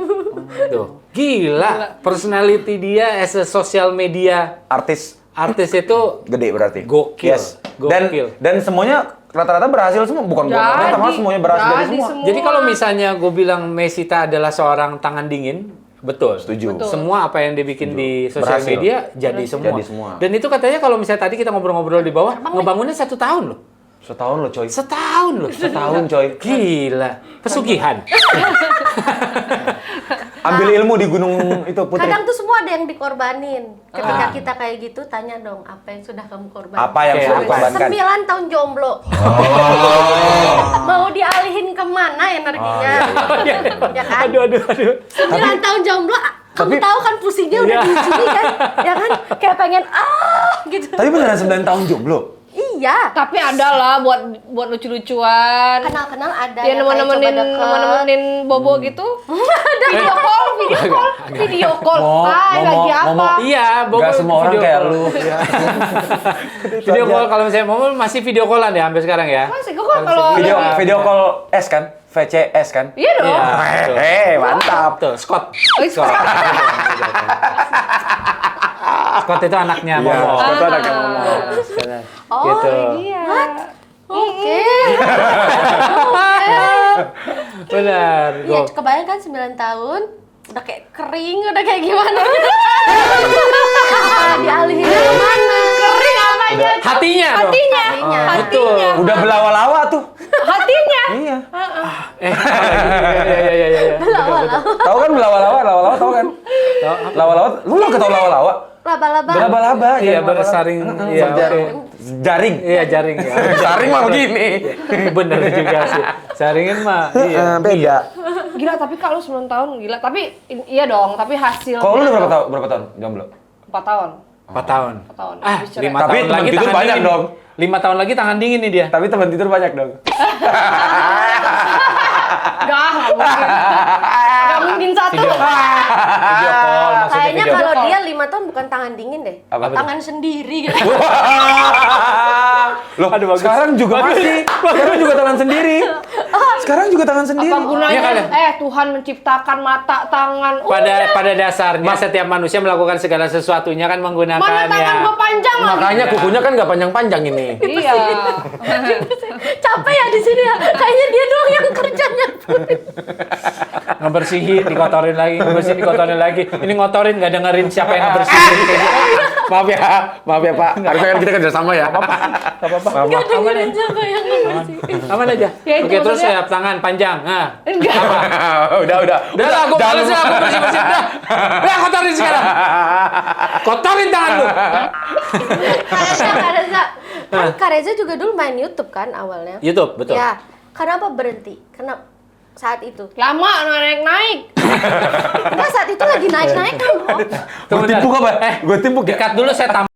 Tuh, gila. Personality dia as a social media Artis artis itu gede berarti. Gokil. Yes. Gokil. Dan semuanya rata-rata berhasil semua, bukan Jadi. malah semuanya berhasil dari semua. Jadi kalau misalnya gue bilang Mesita adalah seorang tangan dingin, betul. Setuju. Betul. Semua apa yang dibikin di sosial Berhasil. media jadi semua. Jadi semua. Dan itu katanya kalau misalnya tadi kita ngobrol-ngobrol di bawah, ngebangunnya 1 tahun loh. Setahun loh coy. Setahun loh. Setahun coy. Gila. Pesugihan. Ambil ilmu di gunung itu Putri. Kadang tuh semua ada yang dikorbanin. Ketika kita kayak gitu, tanya dong, apa yang sudah kamu korbankan? Apa yang Oke, sudah apa? dikorbankan? 9 tahun jomblo. Mau dialihin kemana energinya? Ya kan? Aduh. 9 tahun jomblo, kamu tahu kan pusingnya udah di sini kan? Ya kan? Kayak pengen gitu. Tapi beneran 9 tahun jomblo. Iya. Tapi ada lah buat lucu-lucuan. Kenal-kenal ada Ya yang kayak coba deket. nemenin Bobo gitu. Video call. Hai, lagi apa? Iya, Gak semua orang video kayak call. lu. Video call kalau misalnya mau masih video callan ya sampai sekarang ya. Masih gue kalau Video call S kan? VCS kan? Iya dong. Iya, betul. Mantap. Tuh, Scott. Scott. Scott itu anaknya Iya, Momo. Scott itu anaknya Momo. Oh, Gitu. Iya. Oke. Benar. Iya, kebayang kan 9 tahun udah kayak kering, udah kayak gimana? Dialihin kemana? Kering apanya? Hatinya dong. Hatinya. Hatinya. Betul. Udah belawa-lawa tuh. Hatinya. Iya. Iya. Lama-lama. Tahu kan belawa-lawa tahu kan? Lawa-lawa, lu nggak ketahui lawa-lawa? Laba-laba. Laba-laba. Iya, laba-laba. bersaring. Iya, oke. Jaring. Iya, jaring ya. Jaring mah begini. Bener juga sih. Saringin mah iya. Beda. Gila, tapi kalau 9 tahun gila. Tapi iya dong, tapi hasil. Kalau lu udah berapa tahun jomblo? 4 tahun. 4 tahun. 4 tahun. Ah, Habis cerai. 5 Tapi tahun teman lagi tidur tangan banyak dingin. dong. 5 tahun lagi tangan dingin nih dia. Tapi teman tidur banyak dong. Nggak mungkin. Nggak mungkin satu. Video call maksudnya Kayaknya video kalau call. dia 5 tahun bukan tangan dingin deh. Apa tuh? Tangan sendiri gitu. Loh, Aduh, bagus. sekarang juga masih. Sekarang juga tangan sendiri. Sekarang juga tangan sendiri. Apa gunanya? Iya kali. Tuhan menciptakan mata, tangan. Pada dasarnya setiap manusia melakukan segala sesuatunya kan menggunakan Mana tangan ya. gua panjang lagi. Makanya kukunya kan nggak panjang-panjang ini. Iya. Capek ya di sini ya. Kayaknya dia doang yang kerjanya. Ngebersihin, dikotorin lagi, ngebersihin, dikotorin lagi. Ini ngotorin nggak dengerin siapa yang ngebersihin. Maaf ya Pak. Harusnya kan kita kerja sama ya. Apa-apa. Gak dengerin siapa yang ngebersih. Aman aja. Ya, itu Oke, terus maksudnya- ya tangan panjang. Nah. Enggak. Udah. Udah lah, aku males lah, aku bersih-bersih. Udah, kotorin sekarang. Kotorin tangan lu. Kak Reza. Kan Kak Reza juga dulu main YouTube kan awalnya. YouTube, betul. Ya. Kenapa berhenti? Kenapa saat itu? Lama naik-naik. Enggak, saat itu lagi naik-naik kan. Gue timpuk apa? Gue timpuk ya? Dikat dulu saya tambah.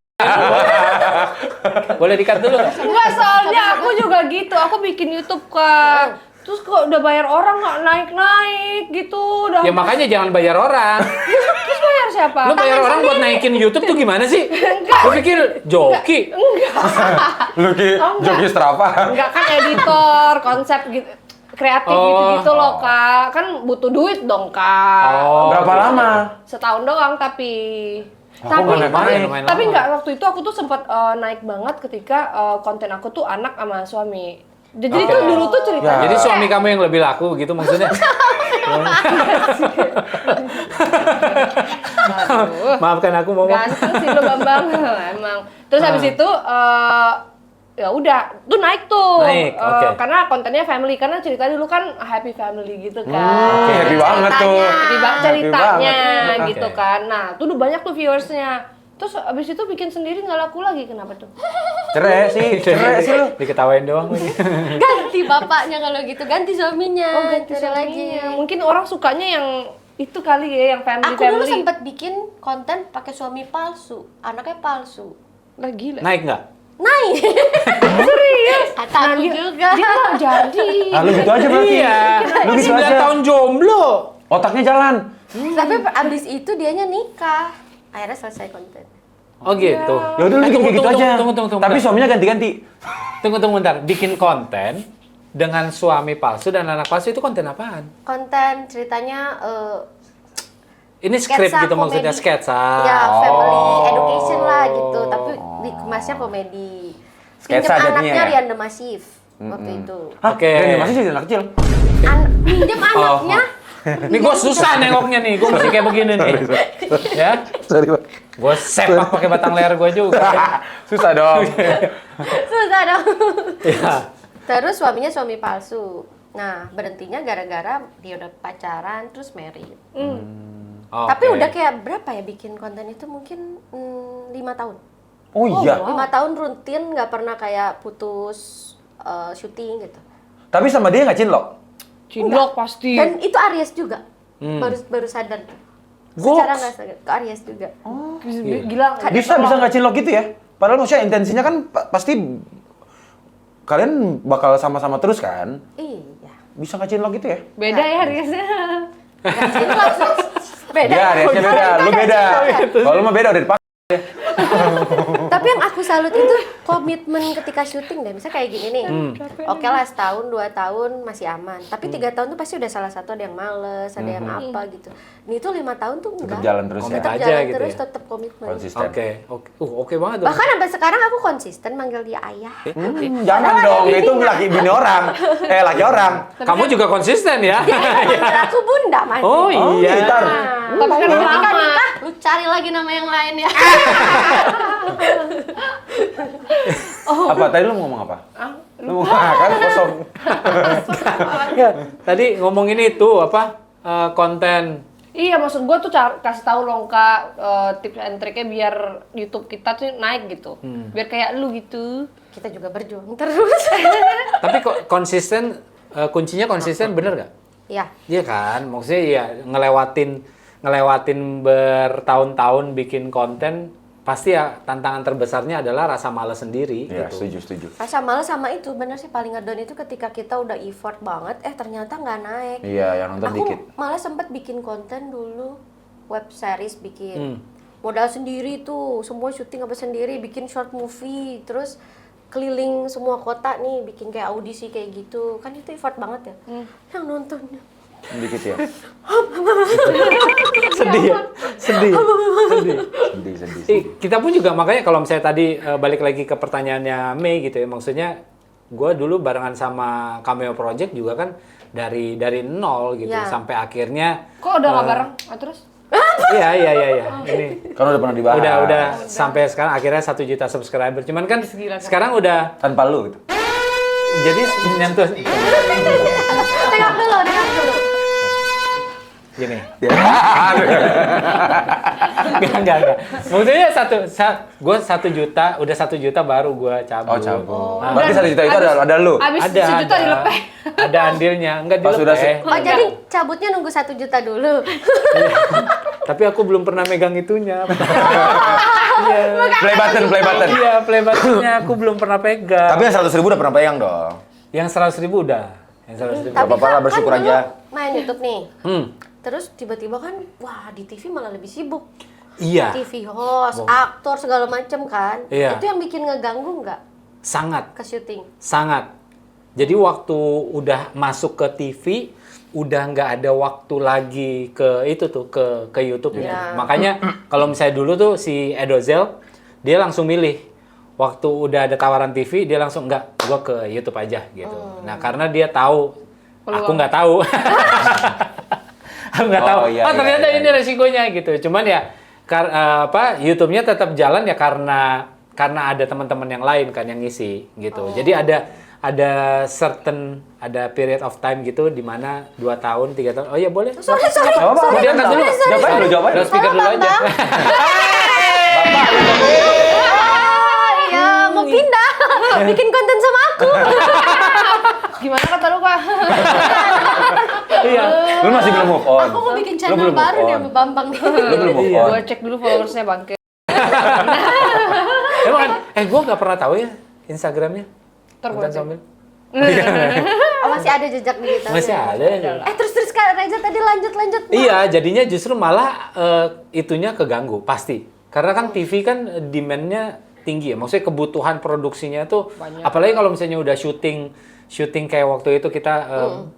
Boleh dikat dulu nggak? Enggak, soalnya aku juga gitu. Aku bikin YouTube kan. Terus kok udah bayar orang nggak naik-naik gitu. Udah. Ya makanya jangan bayar orang. Terus bayar siapa? Lu bayar orang buat naikin YouTube tuh gimana sih? Lu pikir joki? Lu joki Strava. Enggak kan editor, konsep gitu. Kreatif gitu-gitu loh, Kak. Kan butuh duit dong, Kak. Berapa lama? Setahun doang tapi Aku nggak main. Lumayan tapi lama. enggak, waktu itu aku tuh sempat naik banget ketika konten aku tuh anak sama suami. Jadi tuh dulu tuh ceritanya. Jadi suami kamu yang lebih laku gitu maksudnya? Maafkan aku Momo. Ganteng sih lo Bambang, emang. Terus habis itu ya udah, tuh naik tuh. Naik, oke. Karena kontennya family, karena cerita dulu kan happy family gitu kan. Oke, happy banget tuh. Happy banget ceritanya banget. gitu Oke. kan. Nah, tuh udah banyak tuh viewersnya. Terus abis itu bikin sendiri nggak laku lagi, kenapa tuh? Cerai sih lu. Diketawain doang lagi. Ganti bapaknya kalau gitu, ganti suaminya. Oh, ganti Cari suaminya. Mungkin orang sukanya yang itu kali ya, yang family. Aku dulu sempat bikin konten pakai suami palsu, anaknya palsu. Lah gila. Naik nggak? Naik. Serius? Kata aku juga. Dia nggak jadi. Ah, lu gitu aja berarti. Iya. Lu gitu 9 aja. tahun jomblo. Otaknya jalan. Tapi abis itu dianya nikah. Akhirnya selesai konten. Oh gitu. Ya udah lu bikin kayak gitu aja. Tunggu. Tapi suaminya ganti-ganti. Tunggu bentar. Bikin konten dengan suami palsu dan anak palsu itu konten apaan? Konten ceritanya Ini skrip sketsa gitu maksudnya komedi. sketsa. Ya family education lah gitu, tapi dikemasnya komedi. Sketsa Pinjem jadinya anaknya ya? Rian The Massive waktu itu. Hah? Oke. Masih jadi anak kecil. Pinjem anaknya. Ini gue susah nengoknya nih, gue mesti kayak begini nih. Ya, Sorry, Pak. gue sepak pakai batang leher gue juga. Susah dong. Susah dong. Ya. Terus suaminya suami palsu. Nah, berhentinya gara-gara dia udah pacaran terus married. Tapi Oke. udah kayak berapa ya bikin konten itu, mungkin 5 tahun. Oh iya. 5 tahun rutin, nggak pernah kayak putus syuting gitu. Tapi sama dia nggak cinlok? Cinlok pasti. Dan itu Aries juga. Baru sadar. Secara nggak sadar, ke Aries juga. Gila. Bisa nggak cinlok gitu ya? Padahal maksudnya intensinya kan pasti kalian bakal sama-sama terus kan? Iya. Bisa nggak cinlok gitu ya? Beda ya Riasnya. Nggak cinlok. Beda. Iya, Riasnya beda. Lu beda. Kalau lu mah beda udah dipakai. Tapi yang aku salut itu komitmen ketika syuting deh. Misalnya kayak gini nih. Oke lah, setahun, 2 tahun masih aman. Tapi 3 tahun tuh pasti udah salah satu ada yang males, ada yang apa gitu. Ini tuh 5 tahun tuh enggak. Tetap jalan terus ya? Tetap Aja jalan gitu terus, ya? tetap komitmen. Konsisten. Oke banget dong. Bahkan sampai sekarang aku konsisten manggil dia ayah. Jangan dong, itu laki bini orang. Laki orang. Kamu juga konsisten ya? Manggil aku bunda masih. Oh iya. Ntar. Tapi kan Ketika lama. nikah, lu cari lagi nama yang lain ya. Apa? Tadi lu mau ngomong apa? Lu mau kan kosong. Nggak, tadi ngomongin itu apa konten. Iya, maksud gua tuh kasih tahu loh Kak, tips and triknya biar YouTube kita tuh naik gitu. Biar kayak lu gitu. Kita juga berjuang terus. Tapi kok konsisten, kuncinya konsisten bener gak? Iya. Iya kan, maksudnya ya ngelewatin bertahun-tahun bikin konten, pasti ya tantangan terbesarnya adalah rasa malas sendiri. Iya, gitu. setuju. Rasa malas sama itu, bener sih paling ngedown itu ketika kita udah effort banget, ternyata nggak naik. Iya, yang nonton Aku dikit. malah sempet bikin konten dulu, web series bikin. Modal sendiri tuh, semua syuting apa sendiri, bikin short movie, terus keliling semua kota nih, bikin kayak audisi kayak gitu. Kan itu effort banget ya. Yang nontonnya. Dikit ya. Sedih ya? Sedih. Sedih. Kita pun juga makanya kalau misalnya tadi balik lagi ke pertanyaannya Mei gitu ya, maksudnya gue dulu barengan sama Cameo Project juga kan dari nol gitu Ya. sampai akhirnya Kok udah nggak bareng? Terus? Iya. Ini Kan udah pernah dibahas. udah sampai sekarang akhirnya 1 juta subscriber. Cuman kan Gila, kan? sekarang udah Tanpa lu gitu. jadi nyentuh Tengok dulu. gini. Ya. Enggak. Maksudnya gue 1 juta, udah 1 juta baru gue cabut. Oh, cabut. Nah, Berarti 1 juta itu ada lu. Abis ada, 1 juta ada. dilepeh. Ada andilnya, enggak Pas udah dilepeh. Oh, jadi cabutnya nunggu 1 juta dulu. Tapi aku belum pernah megang itunya. Iya. Play button. Iya, play buttonnya aku belum pernah pegang. Tapi yang 100.000 udah pernah pegang dong. Yang 100.000 udah. Yang 100.000. Gak apa-apa lah, bersyukur dulu aja. main YouTube nih. Hmm. Terus tiba-tiba kan, wah di TV malah lebih sibuk. Iya. TV host, aktor segala macem kan. Iya. Itu yang bikin ngeganggu nggak Sangat. ke syuting? Sangat. Jadi waktu udah masuk ke TV, udah nggak ada waktu lagi ke itu tuh ke YouTube itu. Iya. Makanya kalau misalnya dulu tuh si Edozel dia langsung milih. Waktu udah ada tawaran TV dia langsung nggak, gua ke YouTube aja gitu. Nah karena dia tahu, aku nggak tahu. Aku nggak tahu. iya, Ternyata iya, ini resikonya gitu. Cuman ya YouTube-nya tetap jalan ya karena ada teman-teman yang lain kan yang ngisi gitu. Jadi ada period of time gitu di mana 2 tahun, 3 tahun. Oh iya boleh. Sorry. Mau diangkat dulu. Jawab aja. Speaker dulu aja. Iya, mau pindah. Bikin konten sama aku. Gimana kata lu, Kak? Iya. Lu masih belum move on. Aku mau bikin Lu channel belum move baru nih on. sama Bambang. Lu belum move Iya. on. Gua cek dulu followersnya bangke. Emang gua nggak pernah tahu ya Instagramnya. Ntar gua Konten cek. Somil. Oh, masih ada jejak digitalnya. Masih ada. Terus Kak Reza tadi lanjut. Iya, jadinya justru malah itunya keganggu pasti. Karena kan TV kan demand-nya tinggi ya. Maksudnya kebutuhan produksinya tuh apalagi kalau misalnya udah syuting kayak waktu itu kita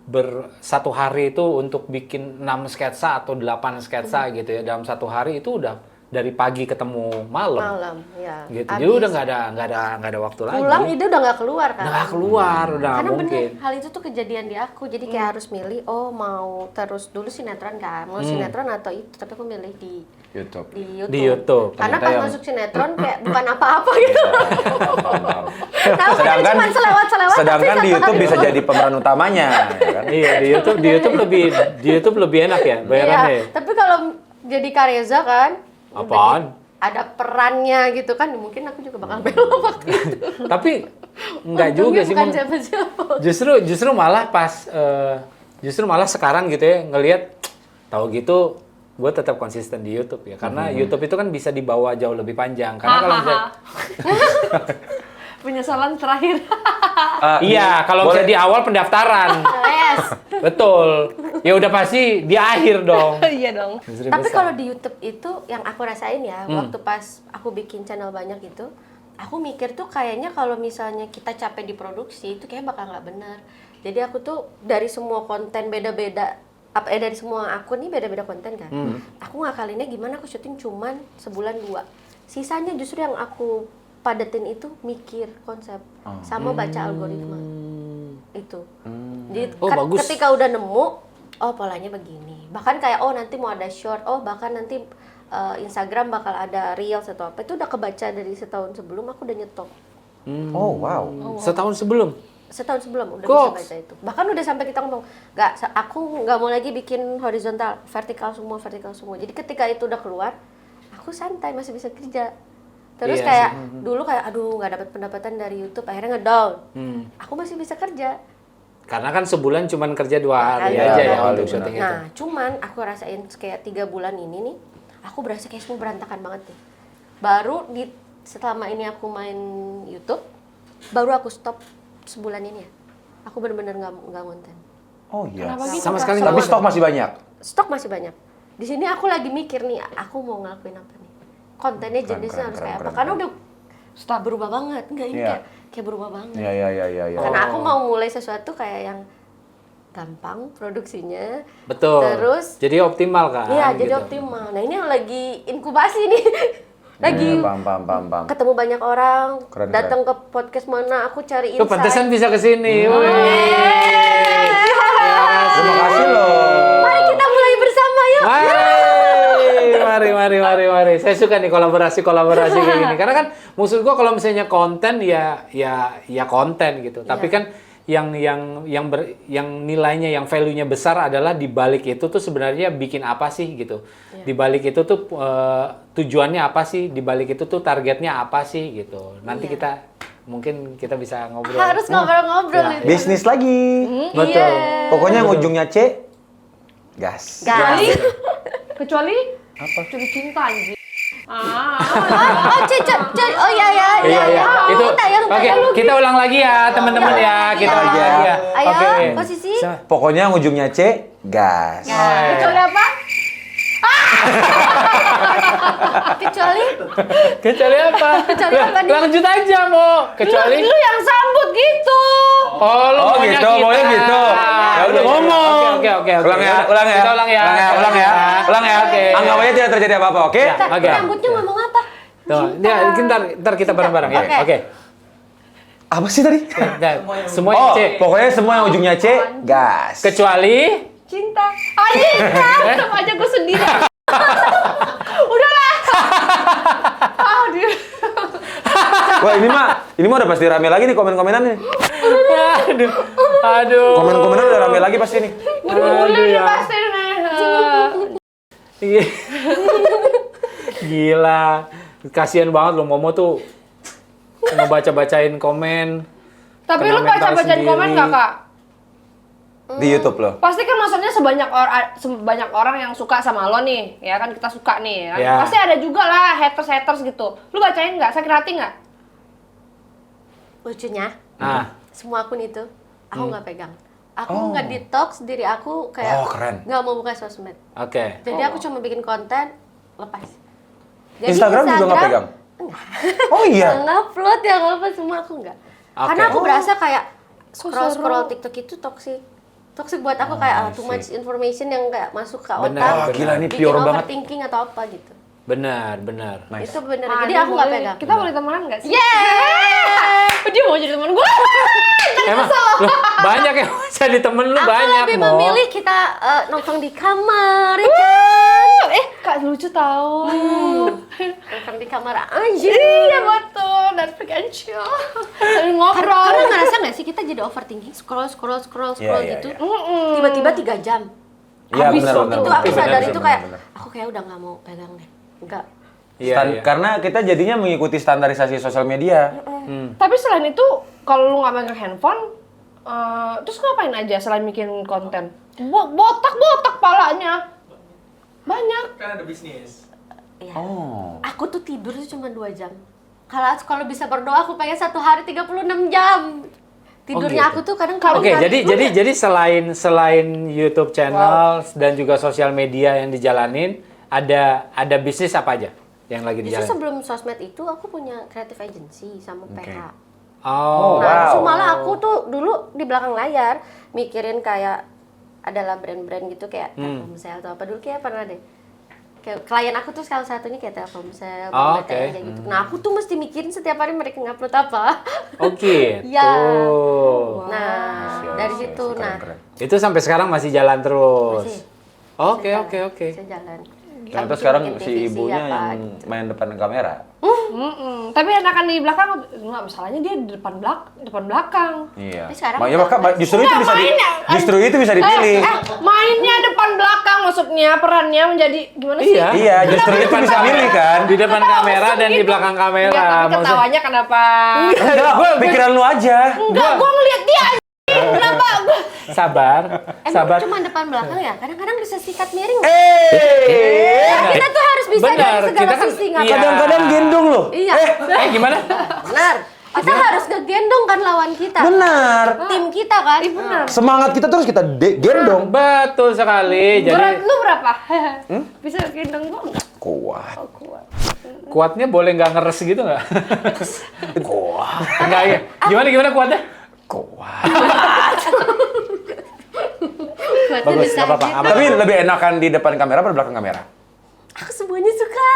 bersatu hari itu untuk bikin 6 sketsa atau 8 sketsa gitu ya dalam satu hari itu udah dari pagi ketemu malam. Ya. Gitu. Habis. Jadi udah nggak ada waktu lagi. Pulang ide udah nggak keluar kan? Udah nggak keluar, udah nggak Karena mungkin. bener, hal itu tuh kejadian di aku. Jadi kayak harus milih, mau terus dulu sinetron kan? Mau sinetron atau itu? Tapi aku milih di YouTube. YouTube. Di YouTube. Karena Ternyata pas yang- masuk sinetron kayak bukan apa-apa gitu. Tahu kan Sedangkan cuma selewat-selewat. sedangkan tapi di satu YouTube hari- bisa jadi pemeran utamanya, ya kan? Iya, di YouTube lebih enak ya bayarannya. Iya, tapi kalau jadi Kareza kan, Apaan? ada perannya gitu kan, mungkin aku juga bakal belok waktu itu. Tapi enggak juga Untungnya sih, bukan Mam. siapa-siapa. Justru malah justru malah sekarang gitu ya ngelihat tahu gitu gue tetap konsisten di YouTube ya karena YouTube itu kan bisa dibawa jauh lebih panjang karena kalau misalnya Penyesalan terakhir. iya kalau misalnya di awal pendaftaran Yes. betul ya udah pasti di akhir dong. Iya dong. Tapi kalau di YouTube itu yang aku rasain ya, waktu pas aku bikin channel banyak itu, aku mikir tuh kayaknya kalau misalnya kita capek di produksi itu kayak bakal nggak benar. Jadi aku tuh dari semua konten beda-beda, dari semua akun nih beda-beda konten kan. Aku ngakalinnya gimana aku syuting cuman sebulan 2. Sisanya justru yang aku padetin itu mikir konsep sama baca algoritma itu. Jadi Oh, bagus. ketika udah nemu, oh polanya begini. Bahkan kayak nanti mau ada short, bahkan nanti Instagram bakal ada reels atau apa. Itu udah kebaca dari setahun sebelum aku udah nyetop. Oh, wow. Setahun sebelum. Setahun sebelum udah Kok? bisa baca itu. Bahkan udah sampai kita ngomong, aku nggak mau lagi bikin horizontal, vertikal semua. Jadi ketika itu udah keluar, aku santai masih bisa kerja. Terus Iya kayak dulu kayak aduh nggak dapat pendapatan dari YouTube, akhirnya ngedown. Aku masih bisa kerja. Karena kan sebulan cuman kerja 2 hari Iya, aja ya benar. untuk syuting itu. Nah, cuman aku rasain kayak 3 bulan ini nih, aku berasa kayak semua berantakan banget nih. Baru selama ini aku main YouTube, baru aku stop sebulan ini ya. Aku bener-bener nggak konten. Oh iya. Kenapa gitu, Sama Kak? sekali Tapi nggak stok masih banyak. Stok masih banyak. Di sini aku lagi mikir nih, aku mau ngelakuin apa nih? Kontennya Keren, jenisnya keren, harus keren, kayak apa? keren, Karena keren. udah berubah banget. Enggak ini Iya. kayak berubah banget. Iya. Karena aku mau mulai sesuatu kayak yang gampang produksinya. Betul. Terus jadi optimal kan. iya, jadi gitu. optimal. Nah, ini yang lagi inkubasi nih. lagi Iya, paham. ketemu banyak orang, Keren, datang ke podcast mana, aku cari Tuh pantesan insight. bisa ke sini. Terima kasih loh. Mari kita mulai bersama yuk. Mari. Saya suka nih kolaborasi kayak gini. Karena kan maksud gua kalau misalnya konten ya konten gitu. Tapi Iya. kan yang nilainya, yang value-nya besar adalah di balik itu tuh sebenarnya bikin apa sih gitu. Iya. Di balik itu tuh tujuannya apa sih? Di balik itu tuh targetnya apa sih gitu. Nanti Iya. mungkin kita bisa ngobrol. Harus ngobrol-ngobrol Ya. itu. Bisnis lagi. Betul. Iya. Pokoknya yang ujungnya C, gas. Gas. Kecuali Apa? curi cinta anjing. Oh iya. Iya. Itu. Tayang. Oke, kita ulang lagi ya, teman-teman ya. Kita ulang lagi ya. Ayo, Oke. posisi. Pokoknya yang ujungnya C, gas. Gas. Kecuali apa? Kecuali Kecuali apa? Kecuali apa nih? Lanjut aja, Mo. Kecuali Lu yang sambut gitu. Oh, lu Oh, maunya gitu, kita. maunya gitu. Ya udah, ngomong. Oke. Ulang ya, ulang ya. Kita ulang ya. Ulang ya. Ulang ya. Oke. Anggap aja tidak terjadi apa-apa, oke? Ya. Oke. rambutnya ngomong apa? Tuh, ya, ntar kita bareng-bareng ya. Oke. Oke. Apa sih tadi? Semua Oh, C. pokoknya semua yang ujungnya C, gas. Kecuali Cinta. Tetap aja gue sendiri. Udahlah. Dia. Wah, ini mah udah pasti rame lagi nih komen-komenan nih. Aduh. Komen-komenan udah rame lagi pasti nih. Udah nih ya. pasti nih. Gila. Kasihan banget lo Momo tuh ngebaca-bacain komen. Tapi Kena lu mental baca-bacain komen sendiri. nggak, Kak? Di YouTube loh. Pasti kan maksudnya sebanyak orang yang suka sama lo nih, ya kan kita suka nih, ya. Ya. Pasti ada juga lah haters gitu. Lu bacain nggak? Sakit hati nggak? Lucunya, Ah, semua akun itu aku nggak pegang. Aku nggak detox diri aku kayak Oh, keren. nggak mau buka sosmed. oke. Jadi aku cuma bikin konten, lepas. Instagram juga nggak pegang? Enggak. Oh iya. Nggak upload yang apa semua aku nggak. Oke. Karena aku Oh. berasa kayak scroll seru. TikTok itu toxic. Toxic buat aku kayak too much information yang kayak masuk ke Benar, otak. Wah, gila ini bikin pure banget. overthinking atau apa gitu. Benar. Nice. Itu bener. Nah, Jadi dia aku nggak boleh- pegang. Kita boleh temenan nggak sih? Yeay! Dia mau jadi teman gue. Emang lu banyak yang jadi temen lu Aku banyak, lebih Mo. memilih kita nongkrong di kamar, ya kan? Kak lucu tahu. Nongkrong di kamar aja. Iya betul, Netflix and chill. Sambil ngobrol. Karena ngerasa nggak sih kita jadi overthinking, scroll Iya, gitu. iya. Tiba-tiba 3 jam. Iya, Habis benar, waktu benar, itu benar. aku Benar, sadar benar, itu benar, kayak benar. aku kayak udah nggak mau pegang deh. Enggak. Iya, iya. Karena kita jadinya mengikuti standarisasi sosial media. Tapi selain itu, kalau lu nggak megang handphone, terus ngapain aja selain bikin konten? Botak palanya. Banyak. Kan ada bisnis. Iya. Oh. Aku tuh tidur tuh cuma 2 jam. Kalau bisa berdoa aku pengen 1 hari 36 jam. Tidurnya gitu. aku tuh kadang Oke, hari- jadi selain YouTube channel dan juga sosial media yang dijalanin, ada bisnis apa aja yang lagi Justru dijalanin? sebelum sosmed itu aku punya creative agency sama PH. Oh, Nah, wow. so malah aku tuh dulu di belakang layar mikirin kayak adalah brand-brand gitu kayak Telkomsel atau apa dulu kayak pernah deh. Kayak klien aku tuh salah satunya kayak Telkomsel, Oh, Bank oke. BTN kayak gitu. Nah, aku tuh mesti mikirin setiap hari mereka ngupload apa. oh gitu. Iya. Wow. Nah, dari situ nah Keren. Itu sampai sekarang masih jalan terus. Masih. Oke, Bisa oke, jalan, oke. bisa jalan. Ternyata Aku sekarang bikin si TVC ibunya apa, yang gitu. main depan kamera. Tapi enakan di belakang, nggak masalahnya dia di depan belakang. Iya. Tapi sekarang Makanya udah maka enggak. justru itu Enggak, bisa mainnya. justru itu bisa dipilih. Mainnya depan belakang maksudnya perannya menjadi gimana sih? Iya. Iya, justru itu bisa milih kan. Di depan kamera dan di belakang kamera. Iya, tapi Maksud- ketawanya kenapa? Enggak, pikiran lu aja. Enggak, gua ngeliat dia aja. Kenapa? Sabar, sabar. Cuma depan belakang ya, kadang-kadang bisa sikat miring. Kita tuh harus bisa Benar, dari segala kita kan- sisi iya. ngapain. Kadang-kadang gendong loh. Iya. Gimana? Benar. Kita harus ngegendong kan lawan kita. Benar. Tim kita kan. Benar. Semangat kita terus kita gendong. Betul sekali. Berat Jadi lu berapa? Bisa gendong gua enggak? Kuat. Oh, kuat. kuatnya boleh nggak ngeres gitu nggak? Kuat. Nggak ya? Gimana kuatnya? Kuat. Kuatnya Bagus, bisa nggak apa-apa. gitu. Aman. Tapi lebih enakan di depan kamera atau di belakang kamera? Aku semuanya suka.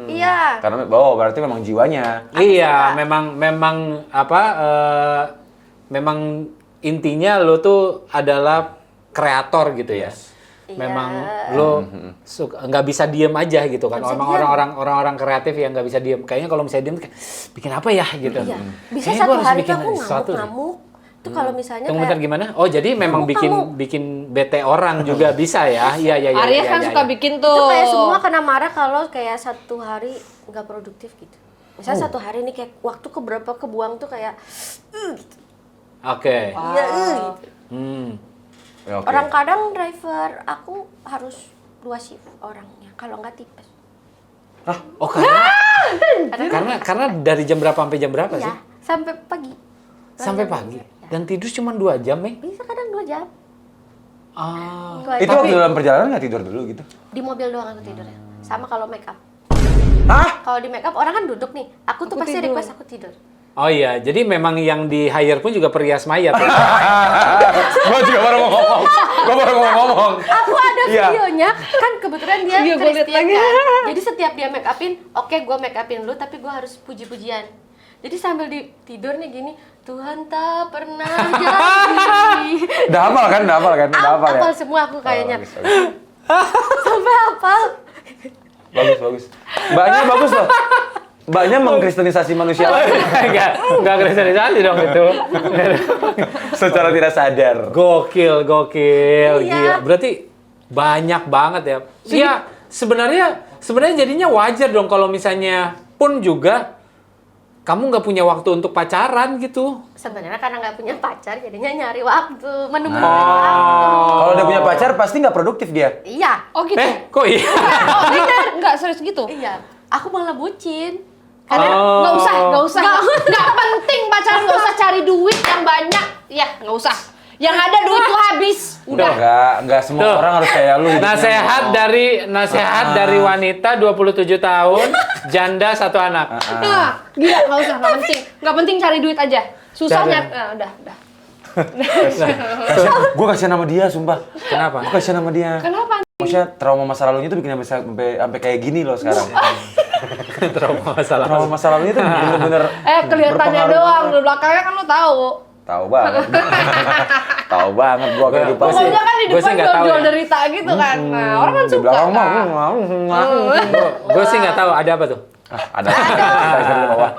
Iya. Karena berarti memang jiwanya. Iya, memang apa? Memang intinya lo tuh adalah kreator gitu ya. Memang lo nggak bisa diem aja gitu kan. Nggak bisa Emang orang-orang kreatif yang nggak bisa diem. Kayaknya kalau misalnya diem kayak, bikin apa ya gitu. Iya. Bisa Kayaknya gua satu harus hari tuh bikin aku sesuatu deh. ngamuk-ngamuk. Itu kalau misalnya Tunggu bentar kayak gimana? Oh jadi memang bikin bete orang juga bisa ya? Iya. Aries iya, kan iya, suka iya. bikin itu tuh. kayak semua kena marah kalau kayak satu hari nggak produktif gitu. Misalnya satu hari ini kayak waktu keberapa kebuang tuh kayak gitu. Oke. Iya, gitu. Ya, oke. Orang kadang driver aku harus 2 shift orangnya kalau nggak tipes. Oh karena dari jam berapa sampai jam berapa sih? Iya, sampai pagi. Sampai pagi. Dan tidur cuma 2 jam, Mei? Bisa kadang 2 jam. Gua Itu waktu dalam perjalanan nggak tidur dulu gitu? di mobil doang aku tidurnya. Sama kalau make up. Hah? Kalau di make up orang kan duduk nih. Aku tuh pasti tidur. request aku tidur. Oh iya, jadi memang yang di hire pun juga perias mayat ya? Gua juga baru mau ngomong. Aku ada Iya. videonya, kan kebetulan dia Iya, gua liat Christian lagi. kan. Jadi setiap dia make upin, oke gue make upin lu, tapi gue harus puji-pujian. Jadi sambil tidur nih gini, Tuhan tak pernah janji. Udah hafal kan? Udah hafal kan? Udah hafal ya? Hafal semua aku kayaknya. Bagus, bagus. Sampai hafal. Bagus. Mbaknya bagus loh. Mbaknya mengkristenisasi manusia lain Enggak kristenisasi dong itu. secara tidak sadar. Gokil, Iya. gila. Berarti banyak banget ya. Iya, sebenarnya jadinya wajar dong kalau misalnya pun juga kamu nggak punya waktu untuk pacaran gitu. Sebenarnya karena nggak punya pacar, jadinya nyari waktu, menemukan Oh. waktu. Kalau dia punya pacar pasti nggak produktif dia. Iya, Oh gitu. Kok iya? Oh bener, nggak serius gitu. iya. Aku malah bucin. Karena Oh. nggak usah, nggak penting pacaran, nggak usah cari duit yang banyak, ya nggak usah. Yang ada duit tuh habis, udah. Nggak semua Tuh. orang harus kayak lu. hidupnya. Nasihat dari wanita 27 tahun, janda 1 anak. Nah, gila nggak usah, nggak penting cari duit aja. Susahnya, udah. Gue kasihan sama dia, sumpah. Kenapa? Gue kasihan sama dia. Kenapa? Maksudnya trauma masa lalunya tuh bikin sampai kayak gini loh sekarang. Trauma masalah. Trauma masa lalunya tuh bener-bener Kelihatannya berpengaruh doang, banget. di belakangnya kan lo tahu. Tahu banget. Tahu banget gua kehidupan. Gua sih- Pokoknya kan di gua sih depan nggak tahu jual ya. derita gitu kan. Nah, orang kan Di suka belakang mah. kan. Gue sih nggak tahu ada apa tuh. Ada. Kita di bawah.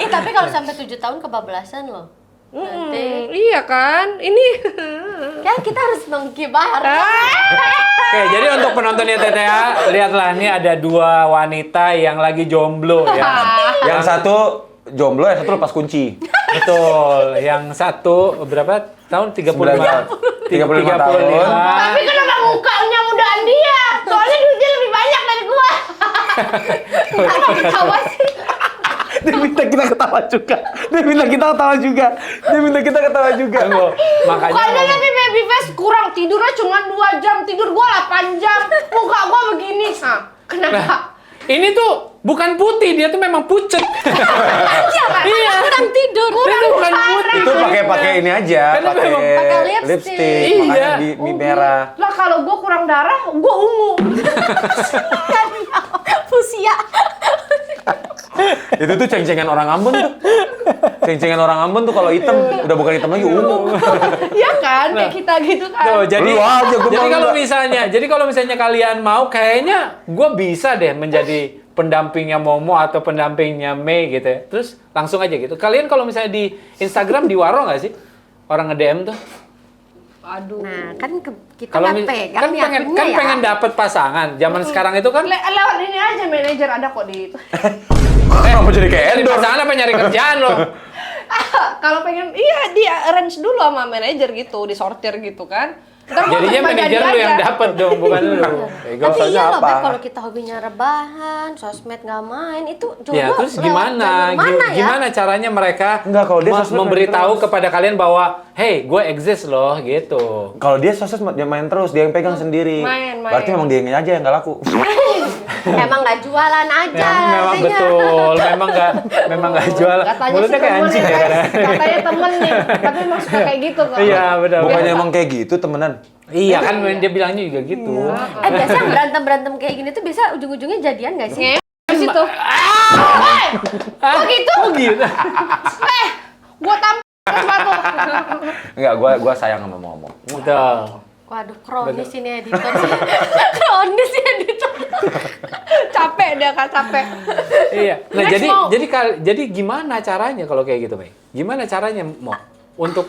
Tapi kalau sampai 7 tahun kebablasan loh. Nanti Iya kan? Ini kan kita harus mengkibar. Oke, jadi untuk penontonnya TTA, lihatlah ini ada 2 wanita yang lagi jomblo ya. Yang satu jomblo, yang satu lepas kunci. Betul. Yang satu berapa tahun? 35. 35 tahun. tapi kenapa mukanya mudaan dia? Soalnya duitnya lebih banyak dari gua. Kenapa ketawa sih? Dia minta kita ketawa juga. Makanya Mukanya tapi baby face kurang, tidurnya cuma 2 jam, tidur gua 8 jam. Muka gua begini. Hah, kenapa? ini tuh bukan putih, dia tuh memang pucet. Iya, kurang tidur. Itu bukan putih. Itu pakai ini aja, Karena pakai memang pakai lipstick. lipstick, Iya. makanya di merah. Lah kalau gua kurang darah, gua ungu. Fusia. Itu tuh ceng-cengan orang Ambon tuh. Ceng-cengan orang Ambon tuh kalau hitam udah bukan hitam lagi ungu. Iya kan? Kayak kita gitu kan. Tuh, jadi Lu aja, gua mau jadi kalau misalnya kalian mau, kayaknya gue bisa deh menjadi pendampingnya Momo atau pendampingnya Mei gitu ya. Terus langsung aja gitu. Kalian kalau misalnya di Instagram di Waro nggak sih? Orang nge-DM tuh. Aduh. Nah, kan kita Kalau nggak mi- pegang kan nih pengen akunnya kan ya. pengen dapet pasangan. Zaman sekarang itu kan Lewat ini aja manajer ada kok di itu. Kenapa jadi kayak nyari endorse? pasangan apa nyari kerjaan lo? Kalau pengen iya dia arrange dulu sama manajer gitu, disortir gitu kan. Ntar gua Jadinya terima manajer jadi lu yang aja. dapet dong, bukan lu. Ego. Tapi soalnya iya loh, apa? Beb, kalau kita hobinya rebahan, sosmed nggak main, itu jodoh Ya, terus lewat gimana? jalur mana ya? Gimana caranya mereka Enggak, kalau dia sosmed memberitahu main terus. kepada kalian bahwa, hey, gue exist loh, gitu. Kalau dia sosmed dia main terus, dia yang pegang sendiri. Main. Berarti memang dia aja yang nggak laku. Emang nggak jualan aja. Memang artinya. betul, memang nggak jual. Katanya Mulutnya sih kayak temen anjing ya, ya. guys. Katanya temen nih, tapi emang suka kayak gitu kok. Iya, benar. Bukannya emang kayak gitu temenan. Iya kan dia bilangnya juga gitu. Biasa yang berantem kayak gini tuh biasa ujung-ujungnya jadian nggak sih? Di situ. Ah, gitu? Oh gitu. Gua tampar sepatu. Enggak, gua sayang sama Momo. Betul. Waduh, kronis ini editor. Kronis ya editor. Capek dia kan capek. Iya. Nah, Next, Mo. jadi gimana caranya kalau kayak gitu, Mei? Gimana caranya, Mo? Untuk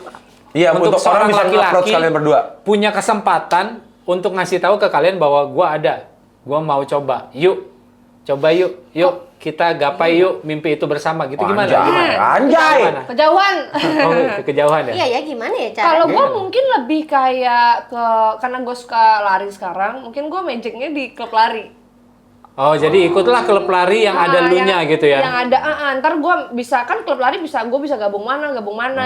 Iya, untuk orang seorang bisa nge-approach kalian berdua. punya kesempatan untuk ngasih tahu ke kalian bahwa gua ada. Gua mau coba. Yuk. Coba yuk. Yuk, kita gapai yuk mimpi itu bersama gitu. Gimana? Anjay. Gimana? Anjay. Gimana? Kejauhan. Oh, kejauhan ya? Iya ya, gimana ya caranya? Kalau gue mungkin lebih kayak ke karena gue suka lari sekarang, mungkin gue magicnya di klub lari. Oh, jadi ikutlah klub lari yang ada lunya gitu ya. Yang ada, ntar gue bisa, kan klub lari bisa, gue bisa gabung mana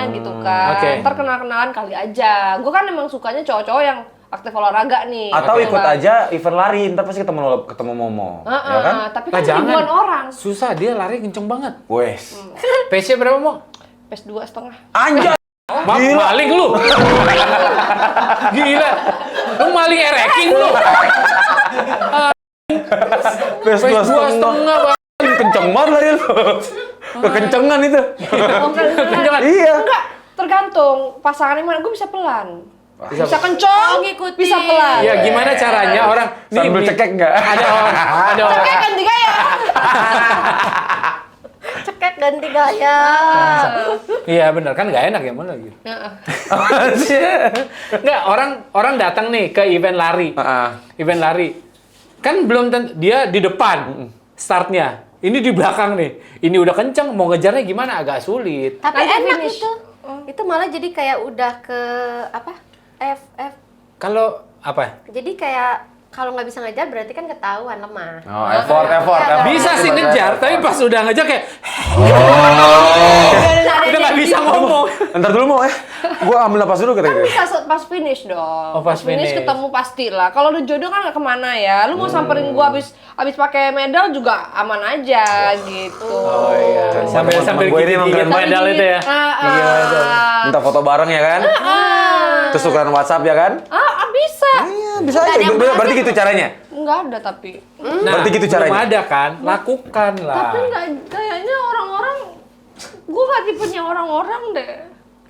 gitu kan. Oke. Ntar kenal-kenalan kali aja. Gue kan emang sukanya cowok-cowok yang aktif olahraga nih. Atau gitu ikut kan. aja event lari, ntar pasti ketemu Momo. Ya kan? Tapi kan ribuan orang. Susah, dia lari kenceng banget. Wes. Pace-nya berapa, Mo? PES 2,5. Anjay. Maling lu. Gila. Lu maling ereking lu. Pes Pace 2,5 Bang. Kenceng banget lari lu. Kekencengan itu. Kencengan. Iya. Enggak, tergantung pasangannya mana. Gue bisa pelan. Bisa Bisa. kenceng, ngikutin. bisa pelan. Ya gimana caranya orang Sambil cekek nggak? Ada orang. Kayak ganti gaya. Cekek ganti gaya. Iya benar kan nggak enak ya mana lagi. Nggak orang datang nih ke event lari. Event lari. Kan belum dia di depan startnya. Ini di belakang nih. Ini udah kenceng mau ngejarnya gimana agak sulit. Tapi Nanti enak finish. itu. Itu malah jadi kayak udah ke apa? F. Kalau apa? Jadi kayak kalau nggak bisa ngejar berarti kan ketahuan lemah. Oh, effort. Bisa sih ngejar, tapi pas udah ngejar kayak udah nggak bisa ngomong. Ntar dulu mau gua ambil napas dulu kata gitu. Bisa pas finish dong. Oh, pas finish. ketemu pasti lah. Kalau udah jodoh kan nggak kemana ya. Lu mau samperin gua abis pakai medal juga aman aja gitu. Oh iya. Sambil Temen gua ini emang gigit keren banget. medal itu ya. Minta foto bareng ya kan? Terus tukeran WhatsApp ya kan? Bisa. Iya, bisa aja. Berarti gitu caranya. Nggak ada tapi. Berarti gitu belum caranya? ada kan? Lakukan lah. Tapi nggak, kayaknya orang-orang, gua nggak tipenya orang-orang deh.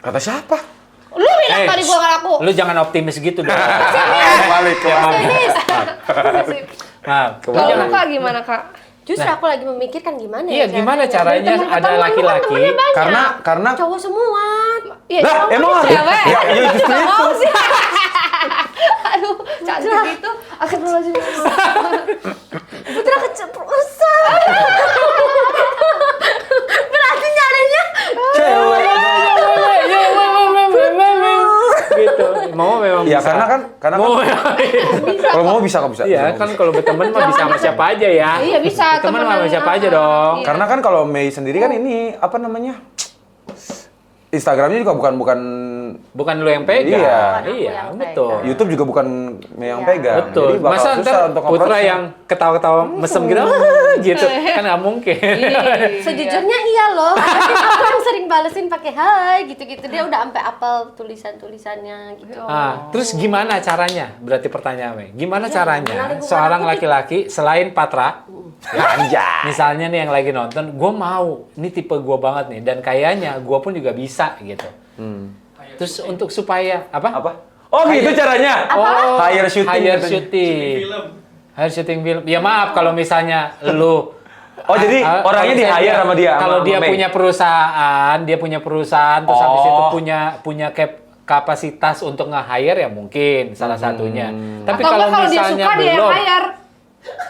Kata siapa? Lu bilang tadi gua nggak laku. Lu jangan optimis gitu dong. Balik ke Maaf. Kalau lu Kak gimana Kak? Justru aku lagi memikirkan gimana Iya, ya gimana caranya Temen ada ketemu, kan laki-laki? temennya banyak. Karena cowok semua. Iya, Lah, cowok emang kan ada? cewek. Ya, iya, justru itu. Mau sih. Aduh, cantik itu. Astagfirullahaladzim. Putra keceplosan. Berarti nyarinya cewek. Gitu. Mau memang Ya bisa. karena Mau kan kalau mau bisa kok bisa. Iya, kan kalau berteman mah bisa sama siapa aja ya. Iya, bisa. Teman temenan. sama siapa aja dong. Iya. Karena kan kalau Mei sendiri kan ini apa namanya? Instagramnya juga bukan Bukan lu yang pegang. Iya. Bukan aku Iya, yang betul. pegang. YouTube juga bukan Mei yang Iya. pegang. Betul. Jadi bakal Masa susah ntar untuk Putra approach-nya. yang ketawa-ketawa mesem gitu, gitu kan nggak mungkin. Sejujurnya iya loh. Tapi orang sering balesin pakai hai gitu-gitu. Dia udah sampai apel tulisan-tulisannya gitu. Ah, terus gimana caranya? Berarti pertanyaannya, gimana caranya kenalin gua seorang mana laki-laki selain Patra, Ya, anjay. misalnya nih yang lagi nonton, gue mau, ini tipe gue banget nih, dan kayaknya gue pun juga bisa gitu. Terus untuk supaya apa? Apa? Oh, gitu caranya. Oh, Hire shooting. hire katanya. shooting. Hire shooting film. Ya maaf kalau misalnya lu Oh, jadi orangnya kalau di-hire sama dia, Kalau sama dia Mei? punya perusahaan, terus habis Oh. itu punya kapasitas untuk nge-hire ya mungkin salah satunya. Tapi Atau kalau nggak, kalau dia misalnya suka dia yang belum, hire.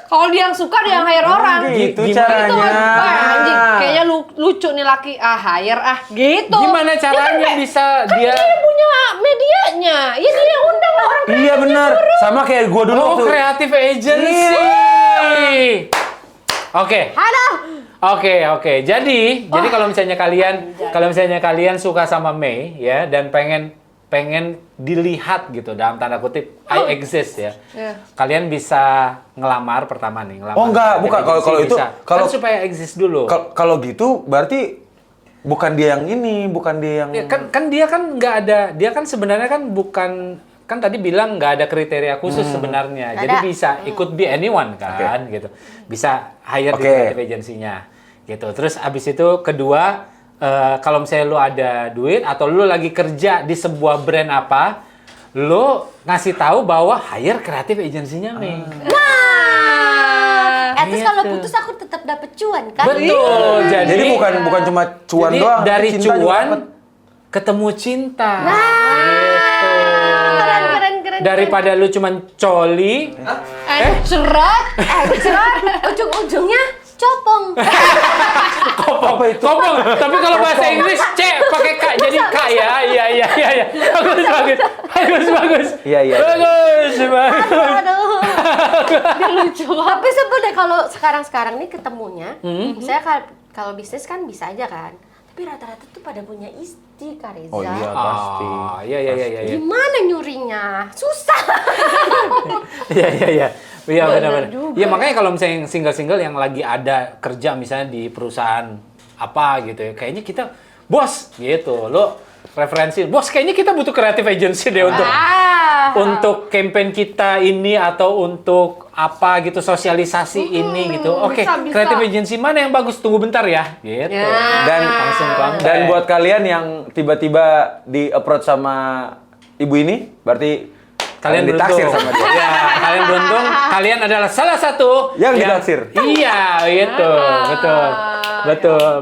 Kalau dia yang suka dia yang hire orang. Gitu Gimana? Itu caranya. kan, wah, anjing, kayaknya lucu nih laki, hire gitu. gimana caranya bisa dia Dia punya medianya, ya dia yang undang lah orang. Iya benar. Sama kayak gua dulu Oh, waktu. creative agency. Oke. Halo. Oke. Jadi kalau misalnya kalian suka sama Mei ya dan pengen dilihat gitu dalam tanda kutip I exist ya. Iya. Kalian bisa ngelamar pertama nih, ngelamar. Oh, enggak, Creative bukan. agency Kalau itu- bisa. kalau- Kan supaya exist dulu. Kalau gitu berarti bukan dia yang ini, bukan dia yang Ya, kan dia kan nggak ada, dia kan sebenarnya kan bukan, kan tadi bilang nggak ada kriteria khusus sebenarnya. Nggak Jadi ada. bisa ikut be anyone kan gitu. Bisa hire di Oke. creative agency-nya gitu. Terus abis itu kedua, kalau misalnya lu ada duit atau lu lagi kerja di sebuah brand apa, lu ngasih tahu bahwa hire creative agency-nya Mei. Terus kalau Gitu. putus aku tetap dapet cuan kan? Betul. Jadi bukan cuma cuan jadi doang. dari cinta juga cuan dapet. ketemu cinta. Keren. Daripada lu cuman coli, Serat. Ujung-ujungnya copong. kopong. Tapi kalau bahasa Inggris C pakai K jadi K ya. Iya. Bagus. Iya. Bagus. Aduh. Lucu banget. Tapi sebenarnya kalau sekarang nih ketemunya, saya kalau bisnis kan bisa aja kan. Tapi rata-rata tuh pada punya istri, Kak Reza. Oh iya pasti. Iya. Gimana nyurinya? Susah. Iya. Iya benar-benar. juga. Iya makanya kalau misalnya yang single-single yang lagi ada kerja misalnya di perusahaan apa gitu ya, kayaknya kita bos gitu. Lo referensi, bos kayaknya kita butuh creative agency deh untuk campaign kita ini atau untuk apa gitu sosialisasi ini gitu. Oke, bisa. creative agency mana yang bagus? Tunggu bentar ya. Gitu. Dan Langsung kontak. dan buat kalian yang tiba-tiba di approach sama ibu ini, berarti Kalian ditaksir beruntung. sama dia. Ya, kalian beruntung. Kalian adalah salah satu Yang ditaksir. Iya, gitu.